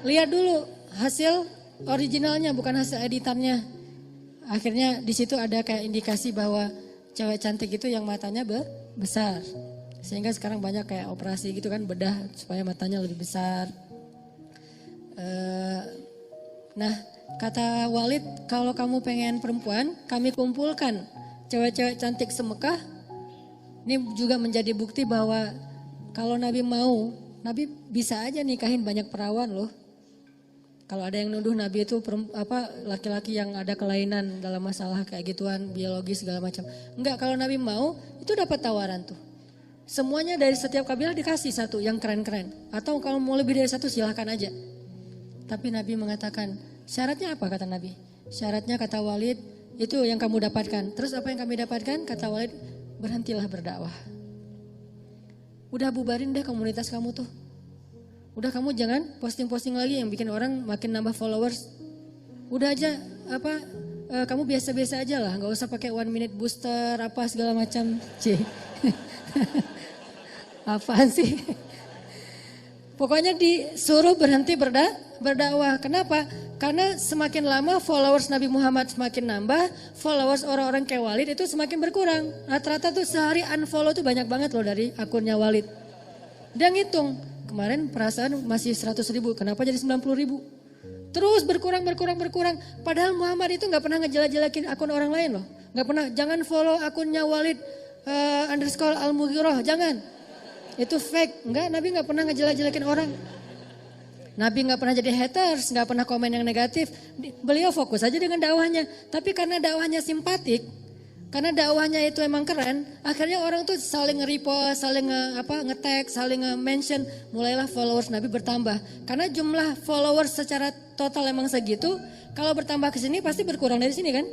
Lihat dulu hasil originalnya bukan hasil editannya. Akhirnya di situ ada kayak indikasi bahwa cewek cantik itu yang matanya besar. Sehingga sekarang banyak kayak operasi gitu kan, bedah supaya matanya lebih besar. Nah, kata Walid, kalau kamu pengen perempuan, kami kumpulkan cewek-cewek cantik semekah. Ini juga menjadi bukti bahwa kalau Nabi mau, Nabi bisa aja nikahin banyak perawan loh. Kalau ada yang nuduh Nabi itu laki-laki yang ada kelainan dalam masalah kayak gituan, biologis segala macam. Enggak, kalau Nabi mau, itu dapat tawaran tuh. Semuanya dari setiap kabilah dikasih satu yang keren-keren. Atau kalau mau lebih dari satu silahkan aja. Tapi Nabi mengatakan, syaratnya apa kata Nabi? Syaratnya kata Walid, itu yang kamu dapatkan. Terus apa yang kami dapatkan? Kata Walid, berhentilah berdakwah. Udah bubarin deh komunitas kamu tuh. Udah kamu jangan posting-posting lagi yang bikin orang makin nambah followers. Udah aja kamu biasa-biasa aja lah, nggak usah pakai 1 minute booster apa segala macam. Apaan sih? Pokoknya disuruh berhenti berdakwah. Kenapa? Karena semakin lama followers Nabi Muhammad semakin nambah, followers orang-orang kayak Walid itu semakin berkurang. Rata-rata tuh sehari unfollow tuh banyak banget loh dari akunnya Walid. Dia ngitung, kemarin perasaan masih 100.000, kenapa jadi 90.000? Terus berkurang. Padahal Muhammad itu gak pernah ngejelek-jelekin akun orang lain loh. Gak pernah, jangan follow akunnya Walid _al-Mughirah, jangan. Itu fake, Nabi gak pernah ngejelek-jelekin orang. Nabi gak pernah jadi haters, gak pernah komen yang negatif. Beliau fokus aja dengan dakwahnya. Tapi karena dakwahnya simpatik, karena dakwahnya itu emang keren, akhirnya orang tuh saling nge-repost, saling nge-tag, saling nge-mention. Mulailah followers Nabi bertambah. Karena jumlah followers secara total emang segitu, kalau bertambah ke sini pasti berkurang dari sini kan.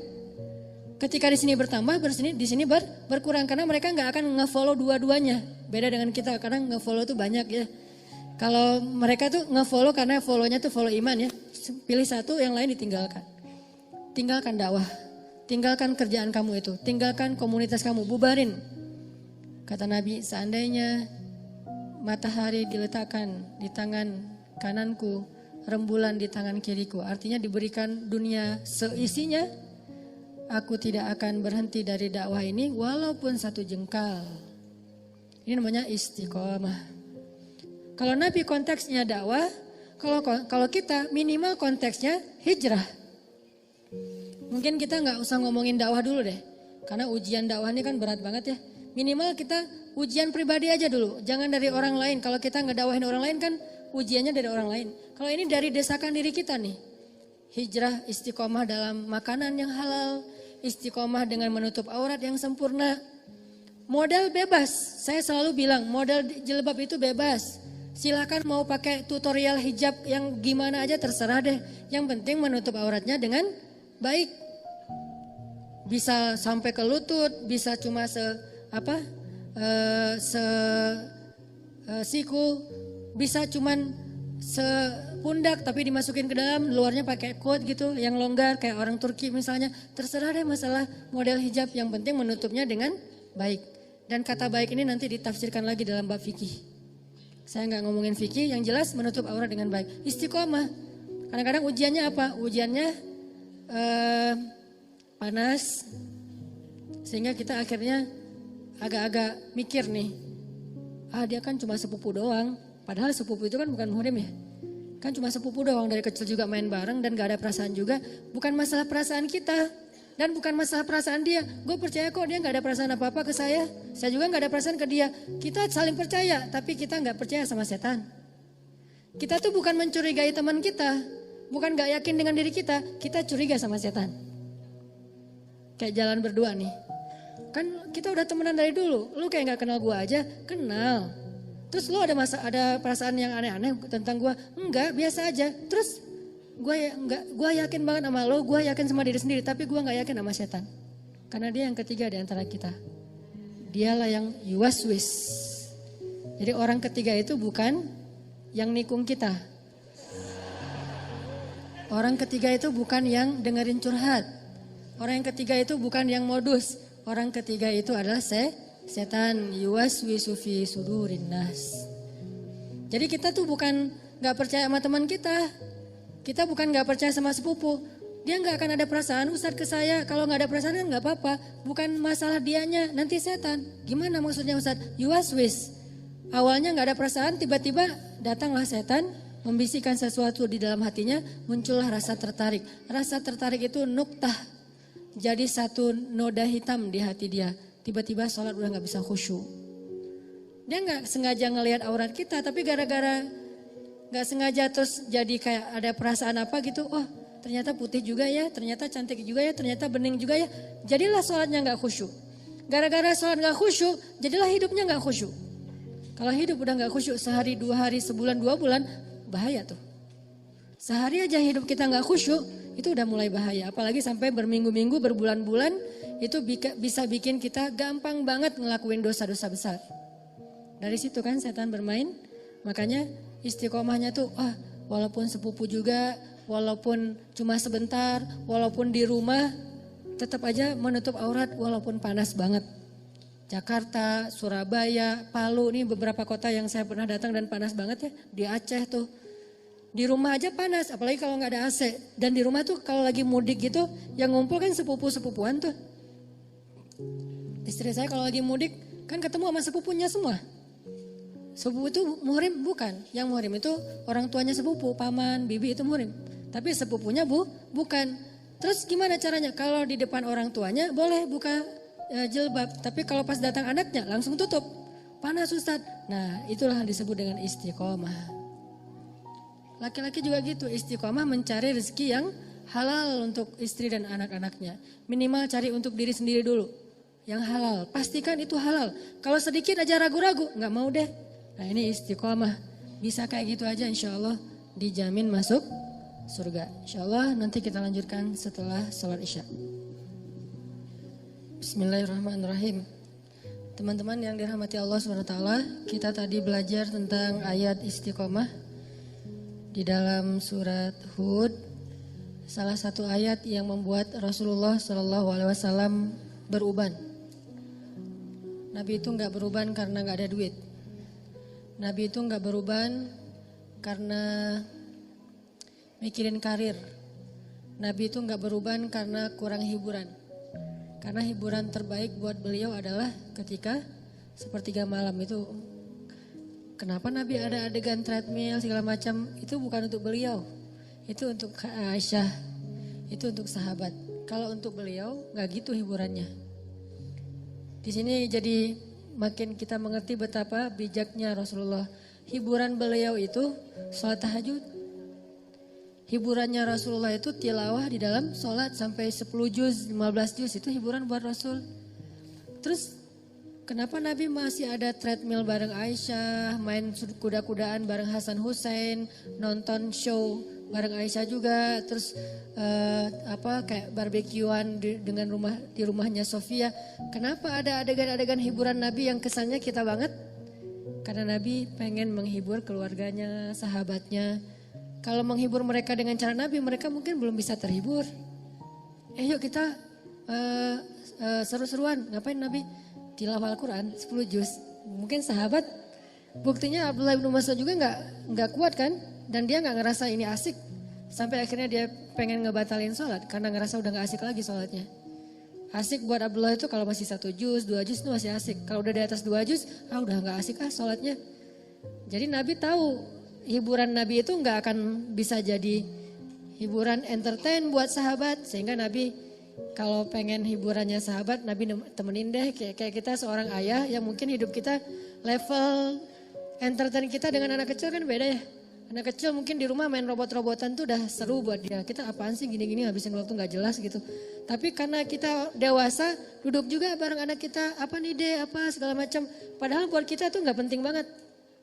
Ketika di sini bertambah, di sini berkurang. Karena mereka gak akan nge-follow dua-duanya. Beda dengan kita, karena nge-follow tuh banyak ya. Kalau mereka tuh nge-follow karena follow-nya tuh follow iman ya. Pilih satu, yang lain ditinggalkan. Tinggalkan dakwah. Tinggalkan kerjaan kamu itu. Tinggalkan komunitas kamu. Bubarin. Kata Nabi, seandainya matahari diletakkan di tangan kananku, rembulan di tangan kiriku. Artinya diberikan dunia seisinya. Aku tidak akan berhenti dari dakwah ini walaupun 1 jengkal. Ini namanya istiqomah. Kalau Nabi konteksnya dakwah, kalau kita minimal konteksnya hijrah. Mungkin kita nggak usah ngomongin dakwah dulu deh, karena ujian dakwah ini kan berat banget ya. Minimal kita ujian pribadi aja dulu, jangan dari orang lain. Kalau kita ngedakwahin orang lain kan ujiannya dari orang lain. Kalau ini dari desakan diri kita nih, hijrah, istiqomah dalam makanan yang halal, istiqomah dengan menutup aurat yang sempurna. Modal bebas, saya selalu bilang modal jilbab itu bebas. Silakan mau pakai tutorial hijab yang gimana aja terserah deh. Yang penting menutup auratnya dengan baik. Bisa sampai ke lutut, bisa cuma siku, bisa cuman pundak tapi dimasukin ke dalam, luarnya pakai coat gitu yang longgar kayak orang Turki misalnya. Terserah deh masalah model hijab, yang penting menutupnya dengan baik. Dan kata baik ini nanti ditafsirkan lagi dalam bab fikih. Saya nggak ngomongin fikih, yang jelas menutup aurat dengan baik. Istiqomah. Kadang-kadang ujiannya apa? Ujiannya panas, sehingga kita akhirnya agak-agak mikir nih. Dia kan cuma sepupu doang. Padahal sepupu itu kan bukan muhrim ya. Kan cuma sepupu doang, dari kecil juga main bareng dan gak ada perasaan juga. Bukan masalah perasaan kita dan bukan masalah perasaan dia. Gue percaya kok dia gak ada perasaan apa-apa ke saya. Saya juga gak ada perasaan ke dia. Kita saling percaya, tapi kita gak percaya sama setan. Kita tuh bukan mencurigai teman kita. Bukan gak yakin dengan diri kita curiga sama setan. Kayak jalan berdua nih. Kan kita udah temenan dari dulu. Lu kayak gak kenal gue aja, kenal. Terus lo ada perasaan yang aneh-aneh tentang gue? Enggak, biasa aja. Terus gue yakin banget sama lo, gue yakin sama diri sendiri, tapi gue nggak yakin sama setan. Karena dia yang ketiga di antara kita. Dialah yang yuwaswis. Jadi orang ketiga itu bukan yang nikung kita. Orang ketiga itu bukan yang dengerin curhat. Orang yang ketiga itu bukan yang modus. Orang ketiga itu adalah setan, yuwaswisu fi sudurin nas. Jadi kita tuh bukan gak percaya sama teman kita. Kita bukan gak percaya sama sepupu. Dia gak akan ada perasaan, Ustadz ke saya. Kalau gak ada perasaan kan gak apa-apa. Bukan masalah dianya, nanti setan. Gimana maksudnya Ustadz? Yuwaswis. Awalnya gak ada perasaan, tiba-tiba datanglah setan. Membisikkan sesuatu di dalam hatinya, muncullah rasa tertarik. Rasa tertarik itu nuktah. Jadi satu noda hitam di hati dia. Tiba-tiba sholat udah gak bisa khusyuk. Dia gak sengaja ngelihat aurat kita, tapi gara-gara gak sengaja terus jadi kayak ada perasaan apa gitu. Oh ternyata putih juga ya, ternyata cantik juga ya, ternyata bening juga ya. Jadilah sholatnya gak khusyuk. Gara-gara sholat gak khusyuk, jadilah hidupnya gak khusyuk. Kalau hidup udah gak khusyuk sehari, 2 hari, sebulan, 2 bulan, bahaya tuh. Sehari aja hidup kita gak khusyuk, itu udah mulai bahaya. Apalagi sampai berminggu-minggu, berbulan-bulan, itu bisa bikin kita gampang banget ngelakuin dosa-dosa besar. Dari situ kan setan bermain. Makanya istiqomahnya tuh walaupun sepupu juga, walaupun cuma sebentar, walaupun di rumah, tetap aja menutup aurat walaupun panas banget. Jakarta, Surabaya, Palu, nih beberapa kota yang saya pernah datang dan panas banget ya. Di Aceh tuh. Di rumah aja panas, apalagi kalau gak ada AC. Dan di rumah tuh kalau lagi mudik gitu, yang ngumpul kan sepupu-sepupuan tuh. Istri saya kalau lagi mudik kan ketemu sama sepupunya semua. Sepupu itu muhrim bukan. Yang muhrim itu orang tuanya sepupu, paman, bibi itu muhrim. Tapi sepupunya bukan. Terus gimana caranya? Kalau di depan orang tuanya boleh buka jilbab. Tapi kalau pas datang anaknya langsung tutup. Panas Ustadz. Nah itulah yang disebut dengan istiqomah. Laki-laki juga gitu, istiqomah mencari rezeki yang halal untuk istri dan anak-anaknya. Minimal cari untuk diri sendiri dulu. Yang halal, pastikan itu halal. Kalau sedikit aja ragu-ragu, gak mau deh. Nah ini istiqomah. Bisa kayak gitu aja insya Allah dijamin masuk surga. Insya Allah nanti kita lanjutkan setelah sholat isya. Bismillahirrahmanirrahim. Teman-teman yang dirahmati Allah SWT, kita tadi belajar tentang ayat istiqomah di dalam surat Hud. Salah satu ayat yang membuat Rasulullah SAW beruban. Nabi itu gak beruban karena gak ada duit. Nabi itu gak beruban karena mikirin karir. Nabi itu gak beruban karena kurang hiburan. Karena hiburan terbaik buat beliau adalah ketika sepertiga malam itu. Kenapa Nabi ada adegan treadmill segala macam? Itu bukan untuk beliau. Itu untuk Aisyah. Itu untuk sahabat. Kalau untuk beliau gak gitu hiburannya. Di sini jadi makin kita mengerti betapa bijaknya Rasulullah. Hiburan beliau itu sholat tahajud. Hiburannya Rasulullah itu tilawah di dalam sholat sampai 10 juz, 15 juz. Itu hiburan buat Rasul. Terus kenapa Nabi masih ada treadmill bareng Aisyah, main kuda-kudaan bareng Hasan Hussein, nonton show bareng Aisyah juga, terus kayak barbekyuan di rumahnya Sofia. Kenapa ada adegan-adegan hiburan Nabi yang kesannya kita banget? Karena Nabi pengen menghibur keluarganya, sahabatnya. Kalau menghibur mereka dengan cara Nabi, mereka mungkin belum bisa terhibur. Yuk kita seru-seruan, ngapain Nabi? Tilawah Al-Quran 10 juz. Mungkin sahabat, buktinya Abdullah bin Mas'ud juga nggak kuat kan? Dan dia nggak ngerasa ini asik. Sampai akhirnya dia pengen ngebatalin sholat karena ngerasa udah nggak asik lagi sholatnya. Asik buat Abdullah itu kalau masih 1 juz, 2 juz itu masih asik. Kalau udah di atas 2 juz, udah nggak asik sholatnya. Jadi Nabi tahu hiburan Nabi itu nggak akan bisa jadi hiburan entertain buat sahabat. Sehingga Nabi kalau pengen hiburannya sahabat, Nabi temenin deh. Kayak kita seorang ayah yang mungkin hidup kita level entertain kita dengan anak kecil kan beda ya. Anak kecil mungkin di rumah main robot-robotan tuh udah seru buat dia. Kita apaan sih gini-gini habisin waktu gak jelas gitu. Tapi karena kita dewasa duduk juga bareng anak kita. Apa nih deh apa segala macam. Padahal buat kita tuh gak penting banget.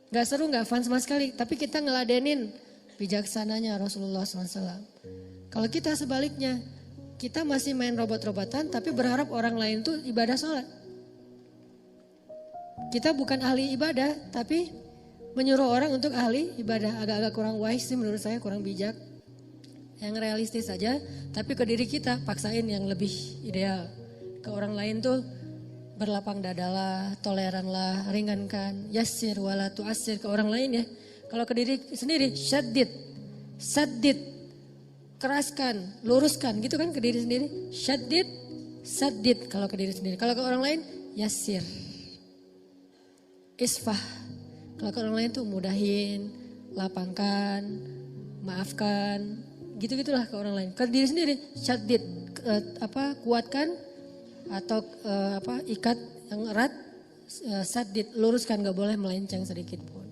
Gak seru gak fun sama sekali. Tapi kita ngeladenin bijaksananya Rasulullah SAW. Kalau kita sebaliknya. Kita masih main robot-robotan tapi berharap orang lain tuh ibadah sholat. Kita bukan ahli ibadah tapi menyuruh orang untuk ahli ibadah. Agak-agak kurang wise sih menurut saya, kurang bijak. Yang realistis saja, tapi ke diri kita paksain yang lebih ideal. Ke orang lain tuh berlapang dadalah, toleranlah, ringankan. Yassir wala tu'assir ke orang lain ya. Kalau ke diri sendiri, saddid, keraskan, luruskan gitu kan ke diri sendiri. Saddid kalau ke diri sendiri. Kalau ke orang lain, yassir. Isfah. Kalau ke orang lain tuh mudahin, lapangkan, maafkan, gitu-gitulah ke orang lain. Ke diri sendiri, syaddid, kuatkan atau ikat yang erat, saddid, luruskan, gak boleh melenceng sedikit pun.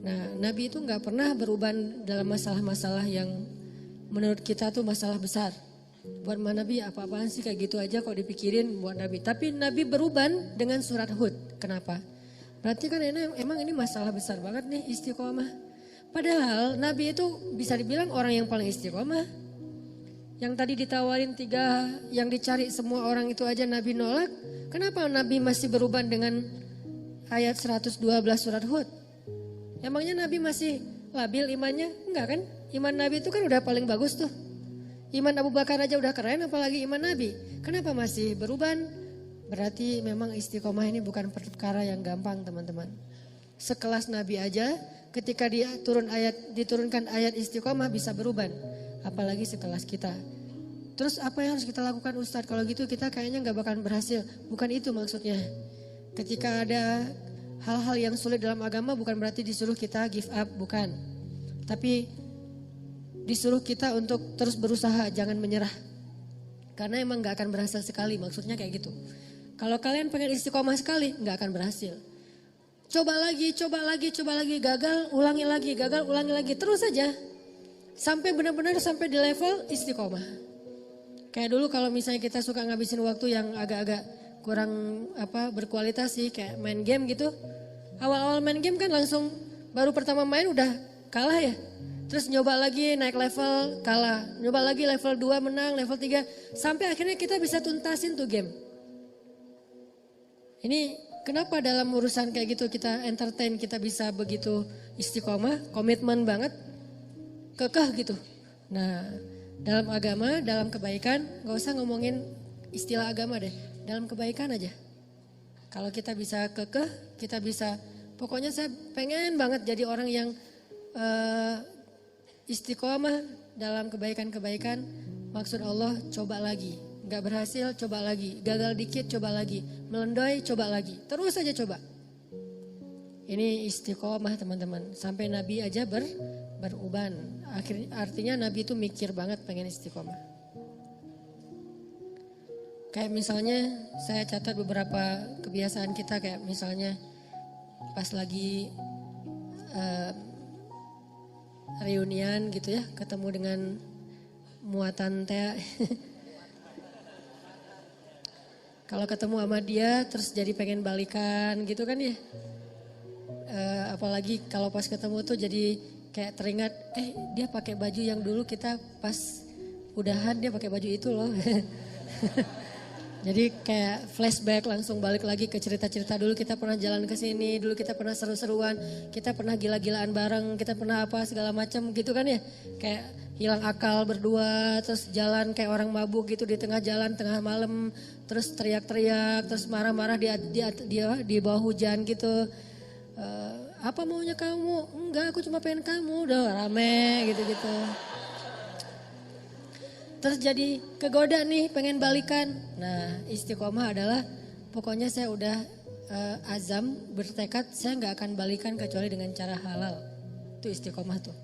Nah, Nabi itu gak pernah beruban dalam masalah-masalah yang menurut kita tuh masalah besar. Buat Nabi apa-apaan sih kayak gitu aja kok dipikirin buat Nabi. Tapi Nabi beruban dengan surat Hud. Kenapa? Berarti kan emang ini masalah besar banget nih istiqomah. Padahal Nabi itu bisa dibilang orang yang paling istiqomah. Yang tadi ditawarin 3 yang dicari semua orang itu aja Nabi nolak. Kenapa Nabi masih beruban dengan ayat 112 surat Hud? Emangnya Nabi masih labil imannya? Enggak kan? Iman Nabi itu kan udah paling bagus tuh. Iman Abu Bakar aja udah keren apalagi iman Nabi. Kenapa masih beruban? Berarti memang istiqomah ini bukan perkara yang gampang teman-teman. Sekelas Nabi aja ketika diturunkan ayat istiqomah bisa beruban. Apalagi sekelas kita. Terus apa yang harus kita lakukan Ustadz? Kalau gitu kita kayaknya gak bakalan berhasil. Bukan itu maksudnya. Ketika ada hal-hal yang sulit dalam agama bukan berarti disuruh kita give up. Bukan. Tapi disuruh kita untuk terus berusaha, jangan menyerah. Karena emang gak akan berhasil sekali, maksudnya kayak gitu. Kalau kalian pengen istiqomah sekali, gak akan berhasil. Coba lagi, gagal, ulangi lagi, terus saja. Sampai benar-benar sampai di level istiqomah. Kayak dulu kalau misalnya kita suka ngabisin waktu yang agak-agak kurang berkualitas sih, kayak main game gitu. Awal-awal main game kan langsung baru pertama main udah kalah ya. Terus nyoba lagi naik level kalah. Nyoba lagi level 2 menang, level 3. Sampai akhirnya kita bisa tuntasin tuh game. Ini kenapa dalam urusan kayak gitu kita entertain, kita bisa begitu istiqomah, komitmen banget, kekeh gitu. Nah dalam agama, dalam kebaikan, gak usah ngomongin istilah agama deh. Dalam kebaikan aja. Kalau kita bisa kekeh, kita bisa, pokoknya saya pengen banget jadi orang yang istiqomah dalam kebaikan-kebaikan, maksud Allah coba lagi. Gak berhasil coba lagi, gagal dikit coba lagi, melendoi coba lagi, terus aja coba. Ini istiqomah teman-teman, sampai Nabi aja beruban. Artinya Nabi itu mikir banget pengen istiqomah. Kayak misalnya saya catat beberapa kebiasaan kita, kayak misalnya pas lagi reunian gitu ya, ketemu dengan muatan teh. Kalau ketemu sama dia terus jadi pengen balikan gitu kan ya. Apalagi kalau pas ketemu tuh jadi kayak teringat, dia pakai baju yang dulu kita pas udahan dia pakai baju itu loh. Jadi kayak flashback langsung balik lagi ke cerita-cerita dulu kita pernah jalan ke sini, dulu kita pernah seru-seruan, kita pernah gila-gilaan bareng, kita pernah apa segala macam gitu kan ya. Kayak hilang akal berdua, terus jalan kayak orang mabuk gitu di tengah jalan, tengah malam, terus teriak-teriak, terus marah-marah di bawah hujan gitu. Apa maunya kamu? Enggak, aku cuma pengen kamu. Udah rame gitu-gitu. Terus jadi kegoda nih pengen balikan. Nah istiqomah adalah pokoknya saya udah azam bertekad saya nggak akan balikan kecuali dengan cara halal. Itu istiqomah tuh.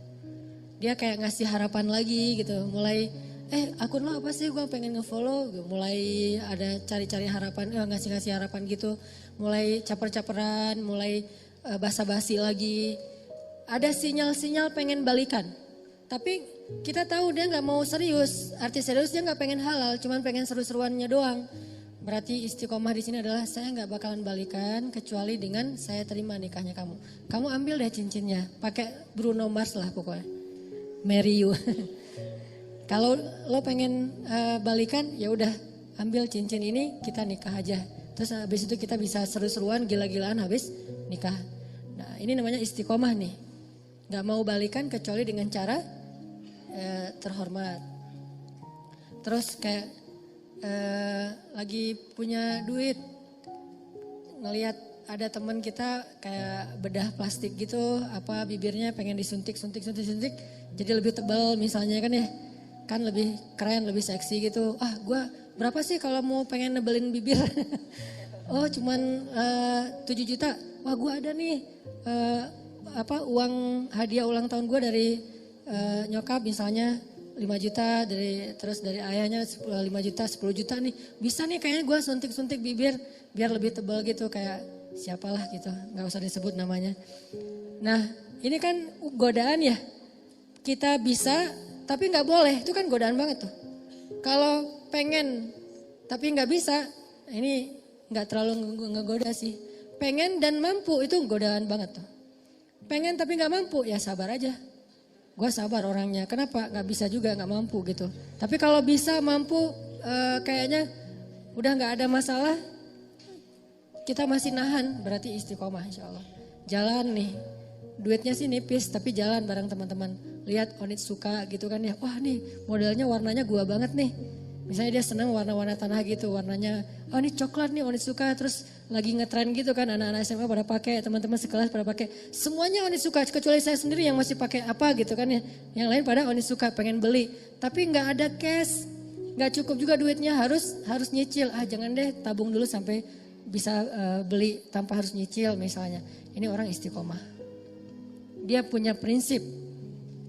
Dia kayak ngasih harapan lagi gitu. Mulai akun lo apa sih gue pengen ngefollow. Mulai ada cari-cari harapan, ngasih-ngasih harapan gitu. Mulai caper-caperan, mulai basa-basi lagi. Ada sinyal-sinyal pengen balikan. Tapi kita tahu dia nggak mau serius. Arti serius dia nggak pengen halal, cuman pengen seru-seruannya doang. Berarti istiqomah di sini adalah saya nggak bakalan balikan kecuali dengan saya terima nikahnya kamu. Kamu ambil deh cincinnya, pakai Bruno Mars lah pokoknya. Marry you. Kalau lo pengen balikan, ya udah ambil cincin ini kita nikah aja. Terus habis itu kita bisa seru-seruan, gila-gilaan habis nikah. Nah ini namanya istiqomah nih. Nggak mau balikan kecuali dengan cara terhormat. Terus kayak lagi punya duit, ngelihat ada teman kita kayak bedah plastik gitu, apa bibirnya pengen disuntik, jadi lebih tebal misalnya kan ya, kan lebih keren, lebih seksi gitu. Gue berapa sih kalau mau pengen nebelin bibir? Oh cuman 7 juta. Wah gue ada nih uang hadiah ulang tahun gue dari nyokap misalnya 5 juta, terus dari ayahnya 5 juta, 10 juta nih. Bisa nih kayaknya gue suntik-suntik bibir biar lebih tebal gitu, kayak siapalah gitu, gak usah disebut namanya. Nah ini kan godaan ya, kita bisa tapi gak boleh, itu kan godaan banget tuh. Kalau pengen tapi gak bisa, ini gak terlalu ngegoda sih. Pengen dan mampu itu godaan banget tuh. Pengen tapi gak mampu, ya sabar aja. Gue sabar orangnya, kenapa? Gak bisa juga, gak mampu gitu. Tapi kalau bisa, mampu, kayaknya udah gak ada masalah, kita masih nahan, berarti istiqomah insya Allah. Jalan nih, duitnya sih nipis, tapi jalan bareng teman-teman. Lihat Onitsuka gitu kan ya, wah nih modelnya warnanya gua banget nih. Misalnya dia senang warna-warna tanah gitu, warnanya, oh ini coklat nih Onitsuka, terus lagi ngetren gitu kan, anak-anak SMA pada pakai, teman-teman sekelas pada pakai, semuanya Onitsuka, kecuali saya sendiri yang masih pakai apa gitu kan ya, yang lain pada Onitsuka pengen beli, tapi nggak ada cash, nggak cukup juga duitnya, harus nyicil, jangan deh tabung dulu sampai bisa beli tanpa harus nyicil misalnya. Ini orang istiqomah, dia punya prinsip,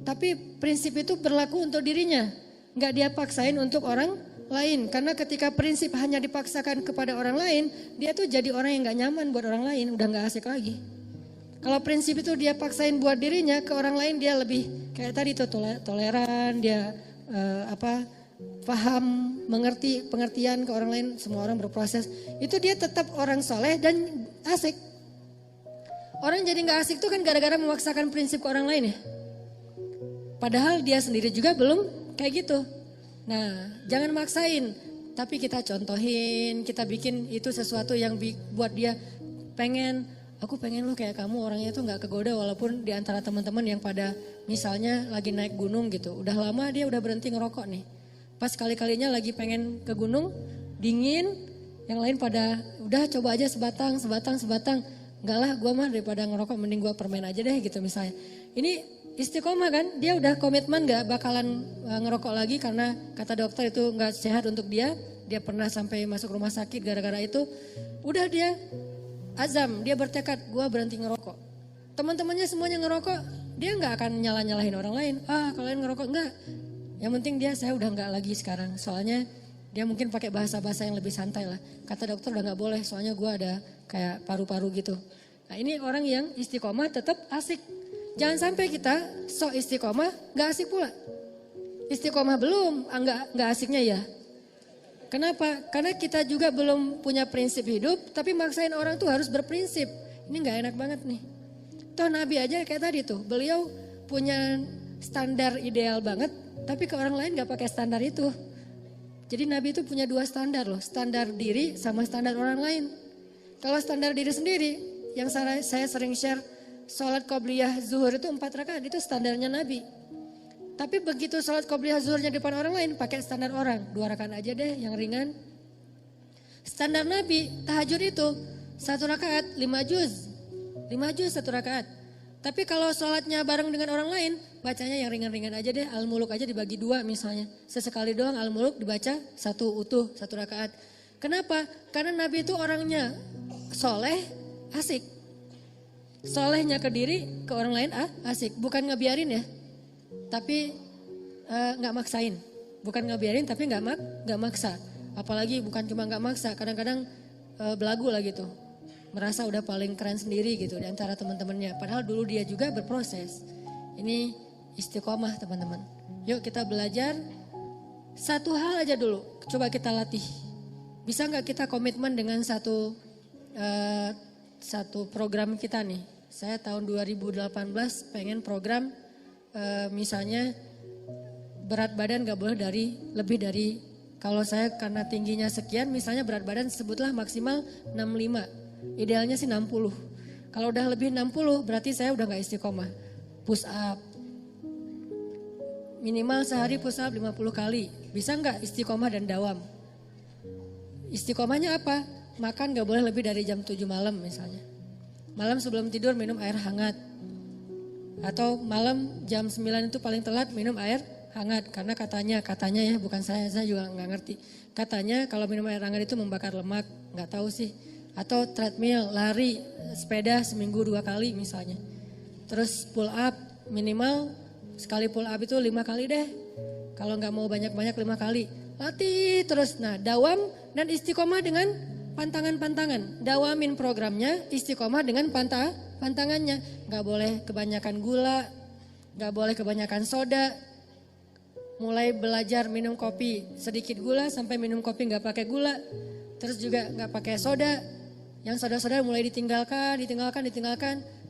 tapi prinsip itu berlaku untuk dirinya. Nggak dia paksain untuk orang lain. Karena ketika prinsip hanya dipaksakan kepada orang lain, dia tuh jadi orang yang nggak nyaman buat orang lain, udah nggak asik lagi. Kalau prinsip itu dia paksain buat dirinya, ke orang lain dia lebih kayak tadi tuh toleran, dia paham, mengerti, pengertian ke orang lain, semua orang berproses. Itu dia tetap orang soleh dan asik. Orang jadi nggak asik tuh kan gara-gara memaksakan prinsip ke orang lain ya. Padahal dia sendiri juga belum kayak gitu. Nah, jangan maksain, tapi kita contohin, kita bikin itu sesuatu yang buat dia pengen, aku pengen lu kayak kamu, orangnya tuh gak kegoda walaupun di antara teman-teman yang pada misalnya lagi naik gunung gitu. Udah lama dia udah berhenti ngerokok nih. Pas kali-kalinya lagi pengen ke gunung, dingin, yang lain pada udah coba aja sebatang. Enggak lah, gue mah daripada ngerokok mending gue permen aja deh gitu misalnya. Ini istiqomah kan, dia udah komitmen gak bakalan ngerokok lagi karena kata dokter itu gak sehat untuk dia. Dia pernah sampai masuk rumah sakit gara-gara itu. Udah dia azam, dia bertekad gue berhenti ngerokok. Teman-temannya semuanya ngerokok, dia gak akan nyalahin orang lain. Kalian ngerokok enggak. Yang penting saya udah gak lagi sekarang. Soalnya dia mungkin pakai bahasa-bahasa yang lebih santai lah. Kata dokter udah gak boleh, soalnya gue ada kayak paru-paru gitu. Nah ini orang yang istiqomah tetap asik. Jangan sampai kita sok istiqomah gak asik pula. Istiqomah belum, gak asiknya ya. Kenapa? Karena kita juga belum punya prinsip hidup, tapi maksain orang tuh harus berprinsip. Ini gak enak banget nih. Toh Nabi aja kayak tadi tuh, beliau punya standar ideal banget, tapi ke orang lain gak pakai standar itu. Jadi Nabi itu punya dua standar loh, standar diri sama standar orang lain. Kalau standar diri sendiri, yang saya sering share, sholat qobliyah zuhur itu 4 rakaat, itu standarnya Nabi. Tapi begitu sholat qobliyah zuhurnya depan orang lain, pakai standar orang, 2 rakaat aja deh yang ringan. Standar Nabi, tahajud itu 1 rakaat 5 juz. 5 juz 1 rakaat. Tapi kalau sholatnya bareng dengan orang lain, bacanya yang ringan-ringan aja deh. Al-Muluk aja dibagi 2 misalnya. Sesekali doang Al-Muluk dibaca 1 utuh, 1 rakaat. Kenapa? Karena Nabi itu orangnya soleh, asik. Solehnya ke diri, ke orang lain asik. Bukan ngebiarin ya, tapi gak maksain. Bukan ngebiarin tapi gak maksa. Apalagi bukan cuma gak maksa, kadang-kadang belagu lah gitu. Merasa udah paling keren sendiri gitu di antara teman-temannya. Padahal dulu dia juga berproses. Ini istiqomah teman-teman. Yuk kita belajar satu hal aja dulu. Coba kita latih. Bisa nggak kita komitmen dengan satu program kita nih. Saya tahun 2018 pengen program misalnya berat badan nggak boleh lebih dari, kalau saya karena tingginya sekian misalnya berat badan sebutlah maksimal 65. Idealnya sih 60. Kalau udah lebih 60 berarti saya udah gak istiqomah. Push up. Minimal sehari push up 50 kali. Bisa gak istiqomah dan dawam? Istiqomahnya apa? Makan gak boleh lebih dari jam 7 malam misalnya. Malam sebelum tidur minum air hangat. Atau malam jam 9 itu paling telat minum air hangat. Karena katanya ya bukan saya juga gak ngerti. Katanya kalau minum air hangat itu membakar lemak. Gak tahu sih. Atau treadmill, lari, sepeda seminggu 2 kali misalnya. Terus pull up minimal sekali pull up itu 5 kali deh. Kalau nggak mau banyak-banyak 5 kali. Latih terus. Nah dawam dan istiqomah dengan pantangan-pantangan. Dawamin programnya, istiqomah dengan pantangannya. Nggak boleh kebanyakan gula, nggak boleh kebanyakan soda. Mulai belajar minum kopi sedikit gula sampai minum kopi nggak pakai gula. Terus juga nggak pakai soda. Yang soda-soda mulai ditinggalkan.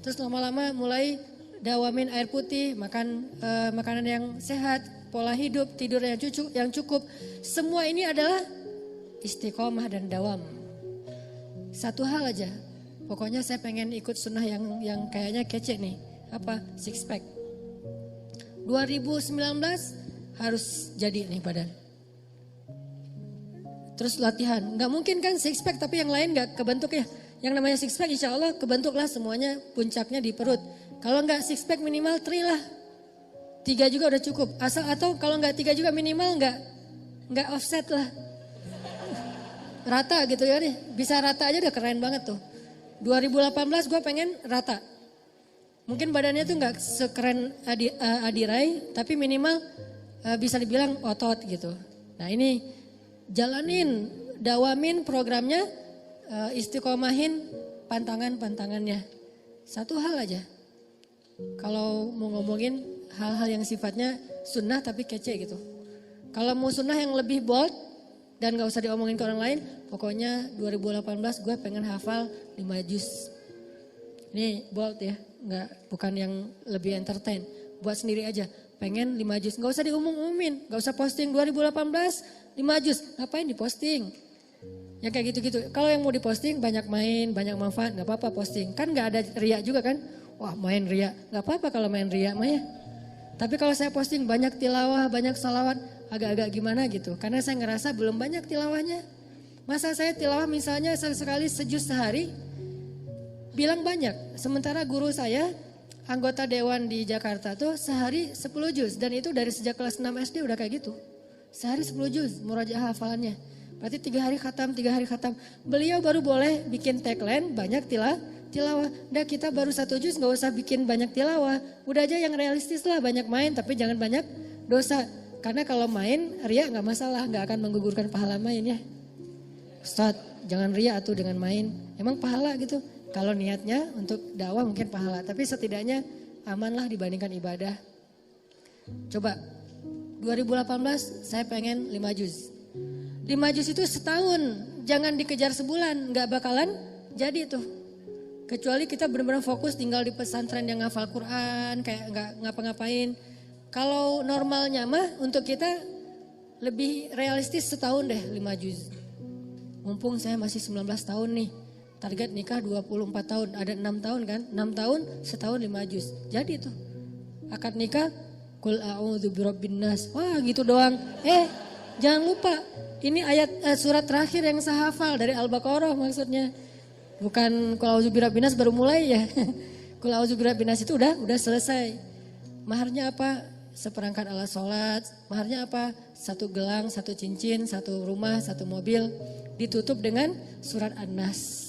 Terus lama-lama mulai dawamin air putih, makan makanan yang sehat, pola hidup, tidur yang cukup. Semua ini adalah istiqomah dan dawam. Satu hal aja, pokoknya saya pengen ikut sunnah yang kayaknya kece nih. Apa? Six pack. 2019 harus jadi nih badan. Terus latihan, nggak mungkin kan six pack tapi yang lain nggak kebentuk ya. Yang namanya six pack insya Allah kebentuklah semuanya, puncaknya di perut. Kalau nggak six pack minimal 3 lah. 3 juga udah cukup. Atau kalau nggak 3 juga minimal nggak offset lah. Rata gitu ya nih, bisa rata aja udah keren banget tuh. 2018 gue pengen rata. Mungkin badannya tuh nggak sekeren Adirai, tapi minimal bisa dibilang otot gitu. Nah ini jalanin, dawamin programnya, istiqomahin pantangannya. Satu hal aja. Kalau mau ngomongin hal-hal yang sifatnya sunnah tapi kece gitu. Kalau mau sunnah yang lebih bold dan gak usah diomongin ke orang lain, pokoknya 2018 gue pengen hafal 5 juz. Ini bold ya, bukan yang lebih entertain. Buat sendiri aja, pengen 5 juz. Gak usah diumum-umumin, gak usah posting 2018. 5 juz, ngapain diposting? Ya kayak gitu-gitu. Kalau yang mau diposting banyak main, banyak manfaat, gak apa-apa posting. Kan gak ada riak juga kan? Wah main riak, gak apa-apa kalau main riak mah ya. Tapi kalau saya posting banyak tilawah, banyak salawat, agak-agak gimana gitu. Karena saya ngerasa belum banyak tilawahnya. Masa saya tilawah misalnya sekali sejuz sehari, bilang banyak. Sementara guru saya, anggota dewan di Jakarta tuh sehari 10 juz. Dan itu dari sejak kelas 6 SD udah kayak gitu. Sehari 10 juz murajaah hafalannya. Berarti 3 hari khatam. Beliau baru boleh bikin tagline banyak tilawah. Udah kita baru 1 juz gak usah bikin banyak tilawah. Udah aja yang realistis lah, banyak main tapi jangan banyak dosa. Karena kalau main riak gak masalah, gak akan menggugurkan pahala main ya. Ustaz jangan riak tuh dengan main. Emang pahala gitu. Kalau niatnya untuk dakwah mungkin pahala. Tapi setidaknya amanlah dibandingkan ibadah. Coba 2018 saya pengen 5 juz. 5 juz itu setahun, jangan dikejar sebulan, gak bakalan jadi tuh. Kecuali kita benar-benar fokus tinggal di pesantren yang ngafal Quran, kayak gak ngapa-ngapain. Kalau normalnya mah untuk kita lebih realistis setahun deh 5 juz. Mumpung saya masih 19 tahun nih. Target nikah 24 tahun, ada 6 tahun kan? 6 tahun, setahun 5 juz. Jadi tuh, akad nikah, Qul a'udzu birabbin nas. Wah gitu doang. Jangan lupa, ini ayat surat terakhir yang saya hafal dari Al-Baqarah maksudnya. Bukan Qul a'udzu birabbin nas baru mulai ya. Qul a'udzu birabbin nas itu udah selesai. Maharnya apa? Seperangkat alat sholat. Maharnya apa? 1 gelang, 1 cincin, 1 rumah, 1 mobil. Ditutup dengan surat An-Nas.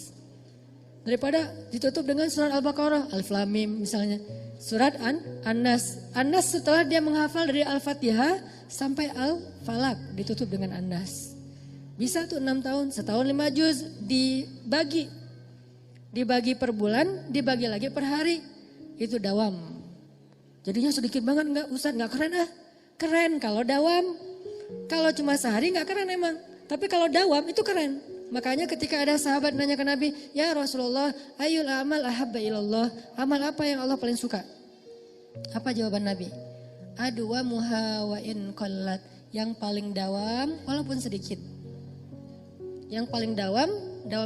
Daripada ditutup dengan surat Al-Baqarah, Alif Lam Mim misalnya. Surat An-Nas. An-Nas setelah dia menghafal dari Al-Fatihah sampai Al-Falaq ditutup dengan An-Nas. Bisa tuh 6 tahun, setahun 5 juz dibagi. Dibagi per bulan, dibagi lagi per hari. Itu dawam. Jadinya sedikit banget enggak, Ustaz enggak keren ah. Keren kalau dawam. Kalau cuma sehari enggak keren emang. Tapi kalau dawam itu keren. Makanya ketika ada sahabat nanya ke Nabi, ya Rasulullah, ayyul amal ahabba ilallah. Amal apa yang Allah paling suka? Apa jawaban Nabi? Adwa muha wa in qallat. Yang paling dawam walaupun sedikit. Yang paling dawam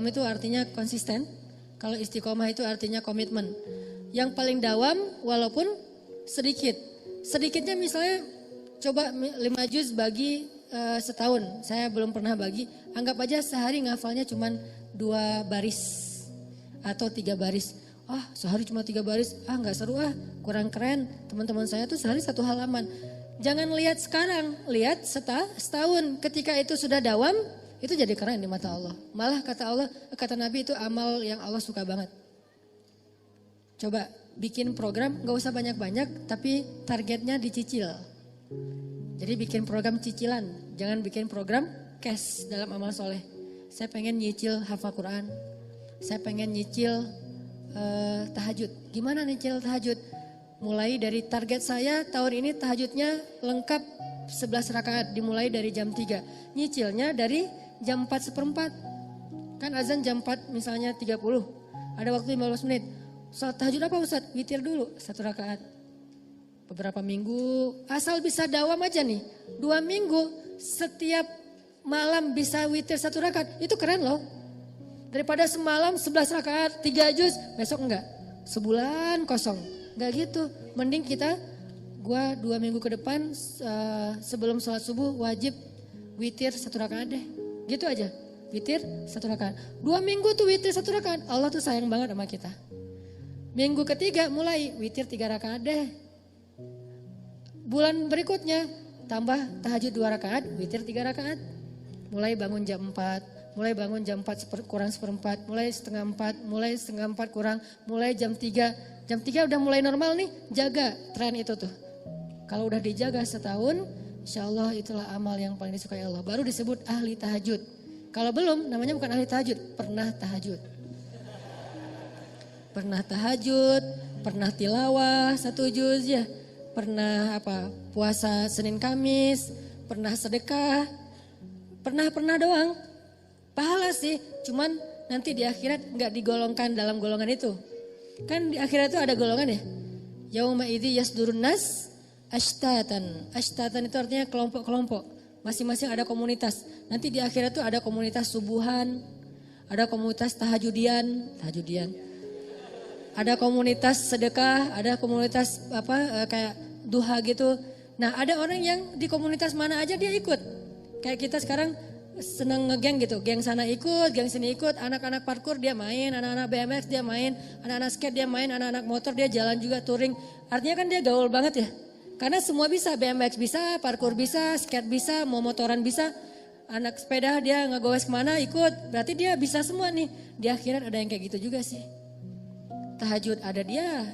itu artinya konsisten. Kalau istiqomah itu artinya komitmen. Yang paling dawam walaupun sedikit. Sedikitnya misalnya coba 5 juz bagi setahun. Saya belum pernah bagi. Anggap aja sehari ngafalnya cuma 2 baris atau 3 baris. Sehari cuma 3 baris. Nggak seru kurang keren. Teman-teman saya tuh sehari 1 halaman. Jangan lihat sekarang, lihat setahun. Ketika itu sudah dawam, itu jadi keren di mata Allah. Malah kata Nabi itu amal yang Allah suka banget. Coba bikin program, gak usah banyak-banyak, tapi targetnya dicicil. Jadi bikin program cicilan, jangan bikin program cash dalam amal soleh. Saya pengen nyicil hafal Quran, saya pengen nyicil tahajud. Gimana nyicil tahajud? Mulai dari target saya tahun ini tahajudnya lengkap 11 rakaat, dimulai dari jam 3. Nyicilnya dari jam 4:04. Kan azan jam 4 misalnya 30, ada waktu 15 menit. Salat tahajud apa Ustaz? Witir dulu 1 rakaat. Beberapa minggu, asal bisa dawam aja nih. 2 minggu, setiap malam bisa witir 1 rakaat. Itu keren loh. Daripada semalam 11 rakaat, 3 juz, besok enggak. Sebulan kosong. Enggak gitu. Mending gua 2 minggu ke depan sebelum sholat subuh wajib witir 1 rakaat deh. Gitu aja. Witir 1 rakaat. 2 minggu tuh witir 1 rakaat. Allah tuh sayang banget sama kita. Minggu ketiga mulai witir 3 rakaat deh. Bulan berikutnya tambah tahajud 2 rakaat, witir 3 rakaat. Mulai bangun jam 4, mulai bangun jam 4 kurang 1/4, mulai setengah 4, mulai setengah 4 kurang, mulai jam 3. Jam 3 udah mulai normal nih, jaga tren itu tuh. Kalau udah dijaga setahun, insya Allah itulah amal yang paling disukai Allah. Baru disebut ahli tahajud. Kalau belum, namanya bukan ahli tahajud, pernah tahajud. Pernah tahajud, pernah tilawah 1 juz ya. Pernah puasa Senin Kamis, pernah sedekah, pernah doang. Pahala sih, cuman nanti di akhirat nggak digolongkan dalam golongan itu. Kan di akhirat itu ada golongan ya. Yauma idzi yasdurun nas ashtatan. Ashtatan itu artinya kelompok-kelompok. Masing-masing ada komunitas. Nanti di akhirat itu ada komunitas subuhan, ada komunitas tahajudian. Ada komunitas sedekah, ada komunitas kayak duha gitu. Nah, ada orang yang di komunitas mana aja dia ikut. Kayak kita sekarang seneng ngegeng gitu, geng sana ikut, geng sini ikut, anak-anak parkour dia main, anak-anak BMX dia main, anak-anak skate dia main, anak-anak motor dia jalan juga touring. Artinya kan dia gaul banget ya. Karena semua bisa, BMX bisa, parkour bisa, skate bisa, mau motoran bisa. Anak sepeda dia ngegowes kemana ikut, berarti dia bisa semua nih. Di akhirat ada yang kayak gitu juga sih. Tahajud ada dia,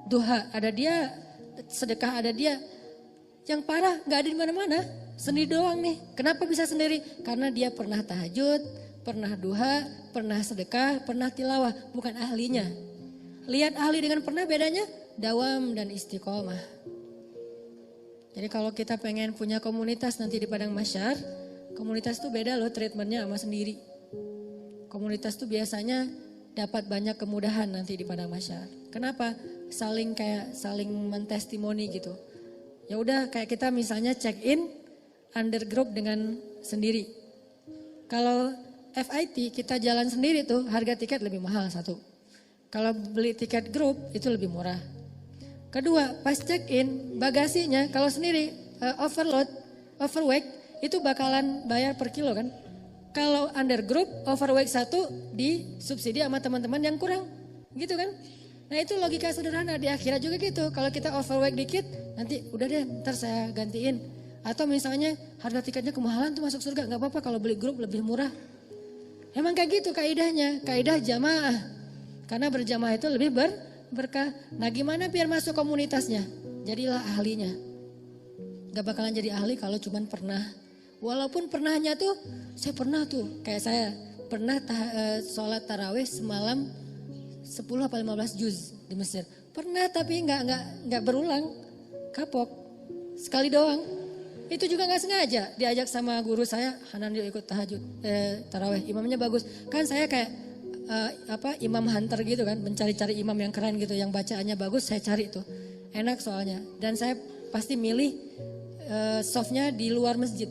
duha ada dia, sedekah ada dia. Yang parah gak ada di mana-mana, sendiri doang nih. Kenapa bisa sendiri? Karena dia pernah tahajud, pernah duha, pernah sedekah, pernah tilawah. Bukan ahlinya. Lihat ahli dengan pernah bedanya, dawam dan istiqomah. Jadi kalau kita pengen punya komunitas nanti di Padang Mahsyar, komunitas tuh beda loh treatmentnya sama sendiri. Komunitas tuh biasanya dapat banyak kemudahan nanti di Padang Mahsyar. Kenapa? Saling mentestimoni gitu. Ya udah kayak kita misalnya check in under group dengan sendiri. Kalau FIT kita jalan sendiri tuh harga tiket lebih mahal satu. Kalau beli tiket grup itu lebih murah. Kedua, pas check in bagasinya kalau sendiri overweight itu bakalan bayar per kilo kan. Kalau under group overweight satu disubsidi sama teman-teman yang kurang gitu kan. Nah itu logika sederhana di akhirat juga gitu. Kalau kita overweight dikit nanti udah deh ntar saya gantiin. Atau misalnya harga tiketnya kemahalan tuh masuk surga, gak apa-apa kalau beli grup lebih murah. Emang kayak gitu kaidahnya, kaidah jamaah. Karena berjamaah itu lebih berkah. Nah gimana biar masuk komunitasnya? Jadilah ahlinya. Gak bakalan jadi ahli kalau cuman pernah. Walaupun pernahnya tuh, saya pernah tuh, kayak saya pernah sholat tarawih semalam 10 atau 15 juz di Mesir. Pernah tapi nggak berulang, kapok, sekali doang. Itu juga gak sengaja diajak sama guru saya, Hanan yuk ikut tarawih, imamnya bagus. Kan saya kayak imam hunter gitu kan, mencari-cari imam yang keren gitu, yang bacaannya bagus saya cari tuh. Enak soalnya, dan saya pasti milih softnya di luar masjid.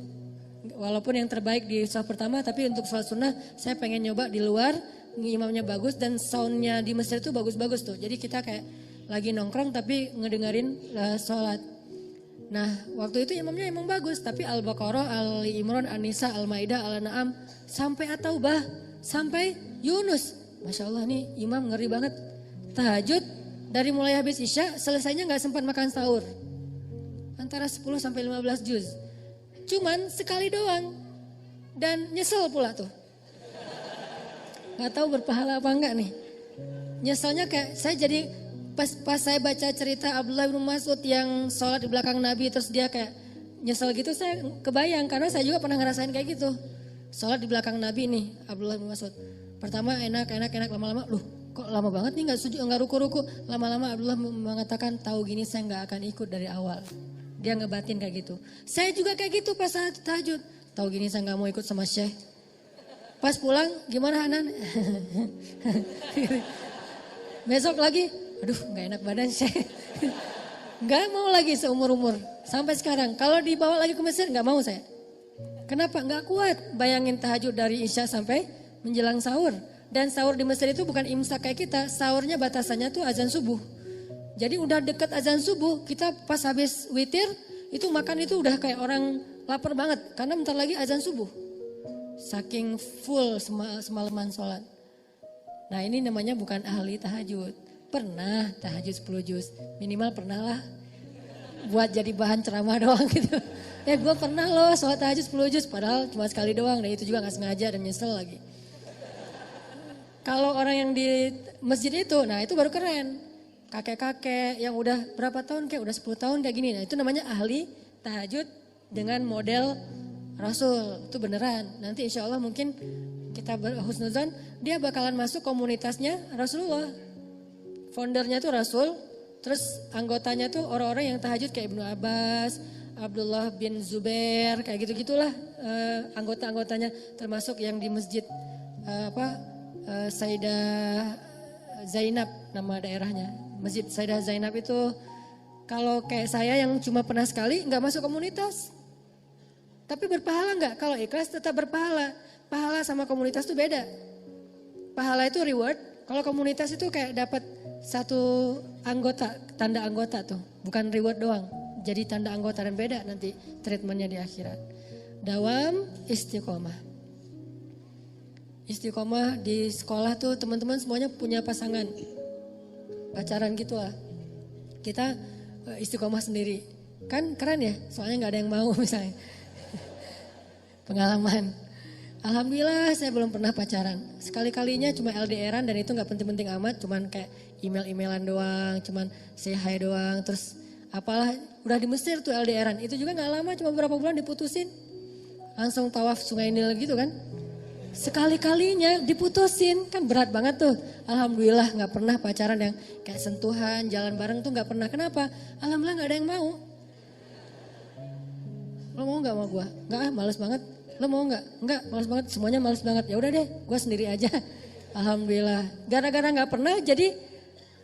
Walaupun yang terbaik di soft pertama, tapi untuk sholat sunnah saya pengen nyoba di luar, imamnya bagus dan soundnya di masjid tuh bagus-bagus tuh. Jadi kita kayak lagi nongkrong tapi ngedengerin sholat. Nah waktu itu imamnya emang bagus, tapi Al-Baqarah, Al-Imran, An-Nisa, Al-Maidah, Al-An'am, sampai At-Taubah, sampai Yunus. Masya Allah nih imam ngeri banget. Tahajud dari mulai habis Isya, selesainya gak sempat makan sahur. Antara 10 sampai 15 juz. Cuman sekali doang. Dan nyesel pula tuh. Gak tahu berpahala apa enggak nih. Nyeselnya kayak saya jadi... Pas saya baca cerita Abdullah bin Mas'ud yang sholat di belakang Nabi terus dia kayak nyesel gitu, saya kebayang karena saya juga pernah ngerasain kayak gitu. Sholat di belakang Nabi nih Abdullah bin Mas'ud. Pertama enak lama-lama loh kok lama banget nih nggak sujud nggak ruku-ruku. Lama-lama Abdullah mengatakan tahu gini saya nggak akan ikut dari awal. Dia ngebatin kayak gitu. Saya juga kayak gitu pas saat tahajud. Tahu gini saya nggak mau ikut sama Syekh. Pas pulang gimana Hanan? Besok lagi. Aduh gak enak badan saya. Gak mau lagi seumur-umur. Sampai sekarang. Kalau dibawa lagi ke Mesir gak mau saya. Kenapa? Gak kuat. Bayangin tahajud dari Isya sampai menjelang sahur. Dan sahur di Mesir itu bukan imsak kayak kita. Sahurnya batasannya tuh azan subuh. Jadi udah deket azan subuh. Kita pas habis witir. Itu makan itu udah kayak orang lapar banget. Karena bentar lagi azan subuh. Saking full semalaman sholat. Nah ini namanya bukan ahli tahajud. Pernah tahajud 10 juz, minimal pernah lah. Buat jadi bahan ceramah doang gitu. Ya gue pernah loh sholat tahajud 10 juz, padahal cuma sekali doang. Dan itu juga gak sengaja dan nyesel lagi. Kalau orang yang di masjid itu, nah itu baru keren. Kakek-kakek yang udah berapa tahun kayak udah 10 tahun kayak gini. Nah itu namanya ahli tahajud dengan model Rasul. Itu beneran. Nanti insya Allah mungkin kita berhusnuzan, dia bakalan masuk komunitasnya Rasulullah. Foundernya tuh Rasul, terus anggotanya tuh orang-orang yang tahajud kayak Ibnu Abbas, Abdullah bin Zubair, kayak gitu-gitulah anggota-anggotanya, termasuk yang di masjid Sayyidah Zainab nama daerahnya. Masjid Sayyidah Zainab itu kalau kayak saya yang cuma pernah sekali nggak masuk komunitas. Tapi berpahala nggak? Kalau ikhlas tetap berpahala. Pahala sama komunitas itu beda. Pahala itu reward, kalau komunitas itu kayak dapat satu anggota, tanda anggota tuh, bukan reward doang. Jadi tanda anggota dan beda nanti treatmentnya di akhirat. Dawam istiqomah. Istiqomah di sekolah tuh teman-teman semuanya punya pasangan. Pacaran gitu lah. Kita istiqomah sendiri. Kan keren ya, soalnya gak ada yang mau misalnya. Pengalaman. Alhamdulillah saya belum pernah pacaran. Sekali-kalinya cuma LDRan dan itu gak penting-penting amat. Cuman kayak email-emailan doang, cuman say hi doang. Terus apalah udah di Mesir tuh LDRan. Itu juga gak lama, cuma beberapa bulan diputusin. Langsung tawaf Sungai Nil gitu kan. Sekali-kalinya diputusin, kan berat banget tuh. Alhamdulillah gak pernah pacaran yang kayak sentuhan, jalan bareng tuh gak pernah. Kenapa? Alhamdulillah gak ada yang mau. Lo mau gak sama gue? Enggak ah, males banget. Lo mau gak? Enggak, males banget. Semuanya males banget. Ya udah deh, gue sendiri aja. Alhamdulillah. Gara-gara gak pernah jadi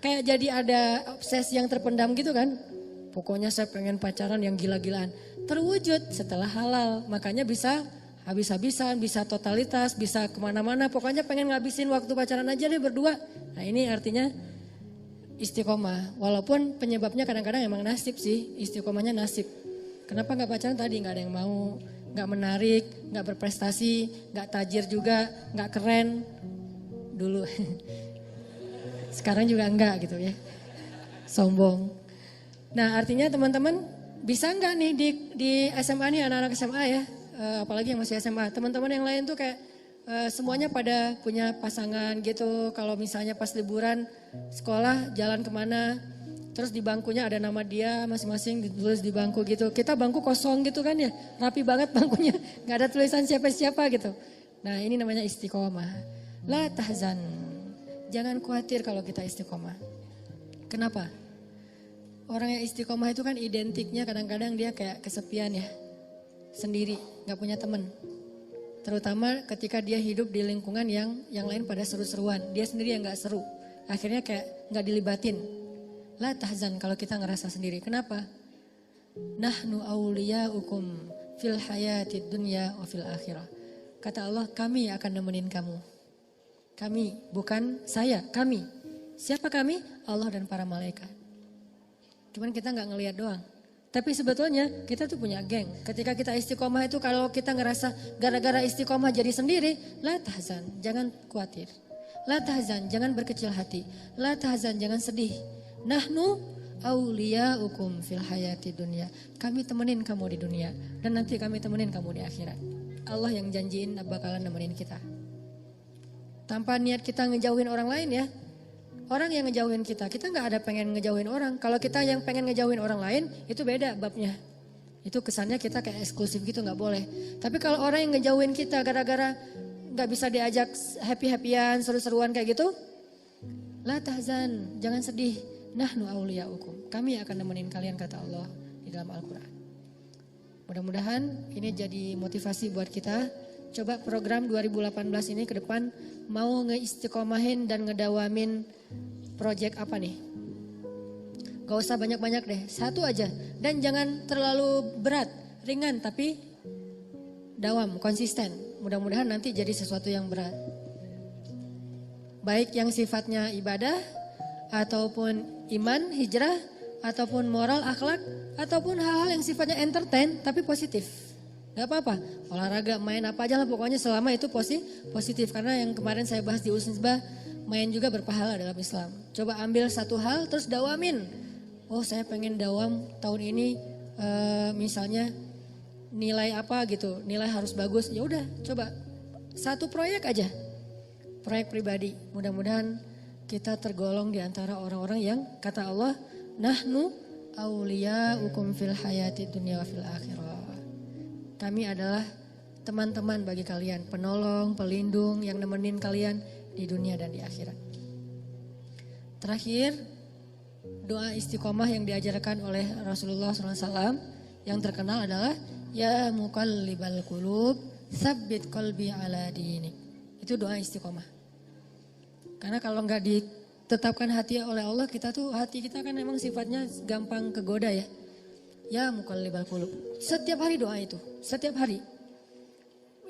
kayak jadi ada obsesi yang terpendam gitu kan. Pokoknya saya pengen pacaran yang gila-gilaan. terwujud setelah halal. Makanya bisa habis-habisan, bisa totalitas, bisa kemana-mana. Pokoknya pengen ngabisin waktu pacaran aja deh berdua. Nah ini artinya istiqomah. Walaupun penyebabnya kadang-kadang emang nasib sih, istiqomahnya nasib. Kenapa nggak pacaran tadi? Nggak ada yang mau, nggak menarik, nggak berprestasi, nggak tajir juga, nggak keren dulu. Sekarang juga enggak gitu ya, sombong. Nah artinya teman-teman bisa nggak nih di SMA nih anak-anak SMA ya, apalagi yang masih SMA. Teman-teman yang lain tuh kayak semuanya pada punya pasangan gitu. Kalau misalnya pas liburan sekolah jalan kemana, terus di bangkunya ada nama dia masing-masing ditulis di bangku gitu. Kita bangku kosong gitu kan ya, rapi banget bangkunya, nggak ada tulisan siapa-siapa gitu. Nah ini namanya istiqomah. La tahzan. Jangan khawatir kalau kita istiqomah. Kenapa? Orang yang istiqomah itu kan identiknya kadang-kadang dia kayak kesepian ya. Sendiri, gak punya teman. Terutama ketika dia hidup di lingkungan yang lain pada seru-seruan. Dia sendiri yang gak seru. Akhirnya kayak gak dilibatin. La tahzan kalau kita ngerasa sendiri. Kenapa? Nahnu awliyaukum fil hayatid dunya wa fil akhirah. Kata Allah, kami akan nemenin kamu. Kami, bukan saya, kami. Siapa kami? Allah dan para malaikat. Cuman kita nggak ngelihat doang. Tapi sebetulnya kita tuh punya geng. Ketika kita istiqomah itu kalau kita ngerasa gara-gara istiqomah jadi sendiri, la tahzan, jangan khawatir. La tahzan, jangan berkecil hati. La tahzan, jangan sedih. Nahnu awliyaukum fil hayati dunia. Kami temenin kamu di dunia dan nanti kami temenin kamu di akhirat. Allah yang janjiin bakalan nemenin kita. Tanpa niat kita ngejauhin orang lain ya. Orang yang ngejauhin kita nggak ada pengen ngejauhin orang. Kalau kita yang pengen ngejauhin orang lain itu beda babnya. Itu kesannya kita kayak eksklusif gitu, nggak boleh. Tapi kalau orang yang ngejauhin kita gara-gara nggak bisa diajak happy-happyan, seru-seruan kayak gitu, la tahzan, jangan sedih. Nahnu awliyaukum. Kami akan nemenin kalian kata Allah di dalam Al-Quran. Mudah-mudahan ini jadi motivasi buat kita. Coba program 2018 ini ke depan mau ngeistiqomahin dan ngedawamin project apa nih? Gak usah banyak-banyak deh, satu aja. Dan jangan terlalu berat, ringan tapi dawam, konsisten. Mudah-mudahan nanti jadi sesuatu yang berat. Baik yang sifatnya ibadah, ataupun iman, hijrah, ataupun moral, akhlak, ataupun hal-hal yang sifatnya entertain tapi positif. Gak apa-apa, olahraga, main apa aja lah pokoknya selama itu positif. Karena yang kemarin saya bahas di Usnisbah, main juga berpahala dalam Islam. Coba ambil satu hal terus dawamin. Oh saya pengen dawam tahun ini misalnya nilai apa gitu, nilai harus bagus. Ya udah coba satu proyek aja, proyek pribadi. Mudah-mudahan kita tergolong di antara orang-orang yang kata Allah, nahnu awliyaukum fil hayati dunya wa fil akhirah. Kami adalah teman-teman bagi kalian, penolong, pelindung yang nemenin kalian di dunia dan di akhirat. Terakhir, doa istiqomah yang diajarkan oleh Rasulullah SAW yang terkenal adalah ya muqallibal qulub, tsabbit qalbi ala dinik. Itu doa istiqomah. Karena kalau nggak ditetapkan hati oleh Allah, hati kita kan memang sifatnya gampang kegoda ya. Ya muqallibal qulub. Setiap hari doa itu, setiap hari.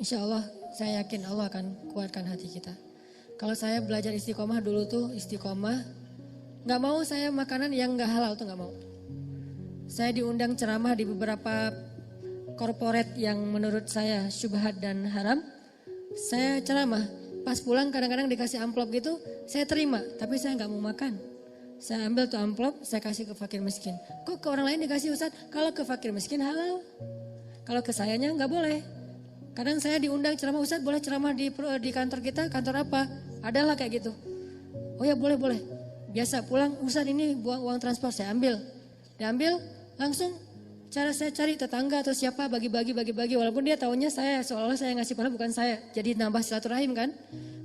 Insya Allah saya yakin Allah akan kuatkan hati kita. Kalau saya belajar istiqomah dulu tuh istiqomah, gak mau saya makanan yang gak halal tuh gak mau. Saya diundang ceramah di beberapa korporat yang menurut saya syubhat dan haram. Saya ceramah, pas pulang kadang-kadang dikasih amplop gitu, saya terima, tapi saya gak mau makan. Saya ambil tuh amplop, saya kasih ke fakir miskin. Kok ke orang lain dikasih Ustaz? Kalau ke fakir miskin halal. Kalau ke sayanya nggak boleh. Kadang saya diundang ceramah, Ustaz boleh ceramah di kantor kita, kantor apa? Adalah kayak gitu. Oh ya boleh. Biasa pulang, Ustaz ini buang uang transport, saya ambil. Diambil, langsung cara saya cari tetangga atau siapa bagi-bagi. Walaupun dia taunya saya, seolah-olah saya ngasih pahala bukan saya. Jadi nambah silaturahim kan.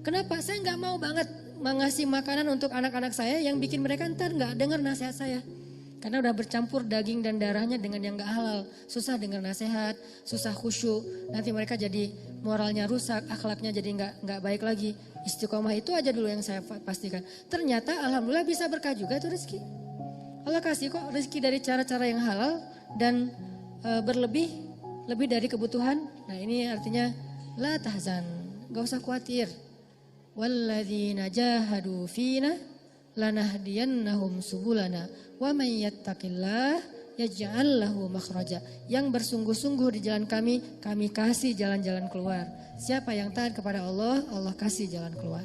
Kenapa? Saya nggak mau banget mengasih makanan untuk anak-anak saya yang bikin mereka ntar nggak dengar nasihat saya. Karena udah bercampur daging dan darahnya dengan yang gak halal. Susah dengar nasihat, susah khusyuk. Nanti mereka jadi moralnya rusak, akhlaknya jadi nggak baik lagi. Istiqomah itu aja dulu yang saya pastikan. Ternyata alhamdulillah bisa berkah juga tuh rezeki. Allah kasih kok rezeki dari cara-cara yang halal dan lebih dari kebutuhan. Nah ini artinya la tahzan, gak usah khawatir. Walladzina jahadu fina lanahdiyannahum subulana wa may yattaqillah yaj'al lahu makhraja. Yang bersungguh-sungguh di jalan kami kasih jalan-jalan keluar. Siapa yang taat kepada Allah, Allah kasih jalan keluar.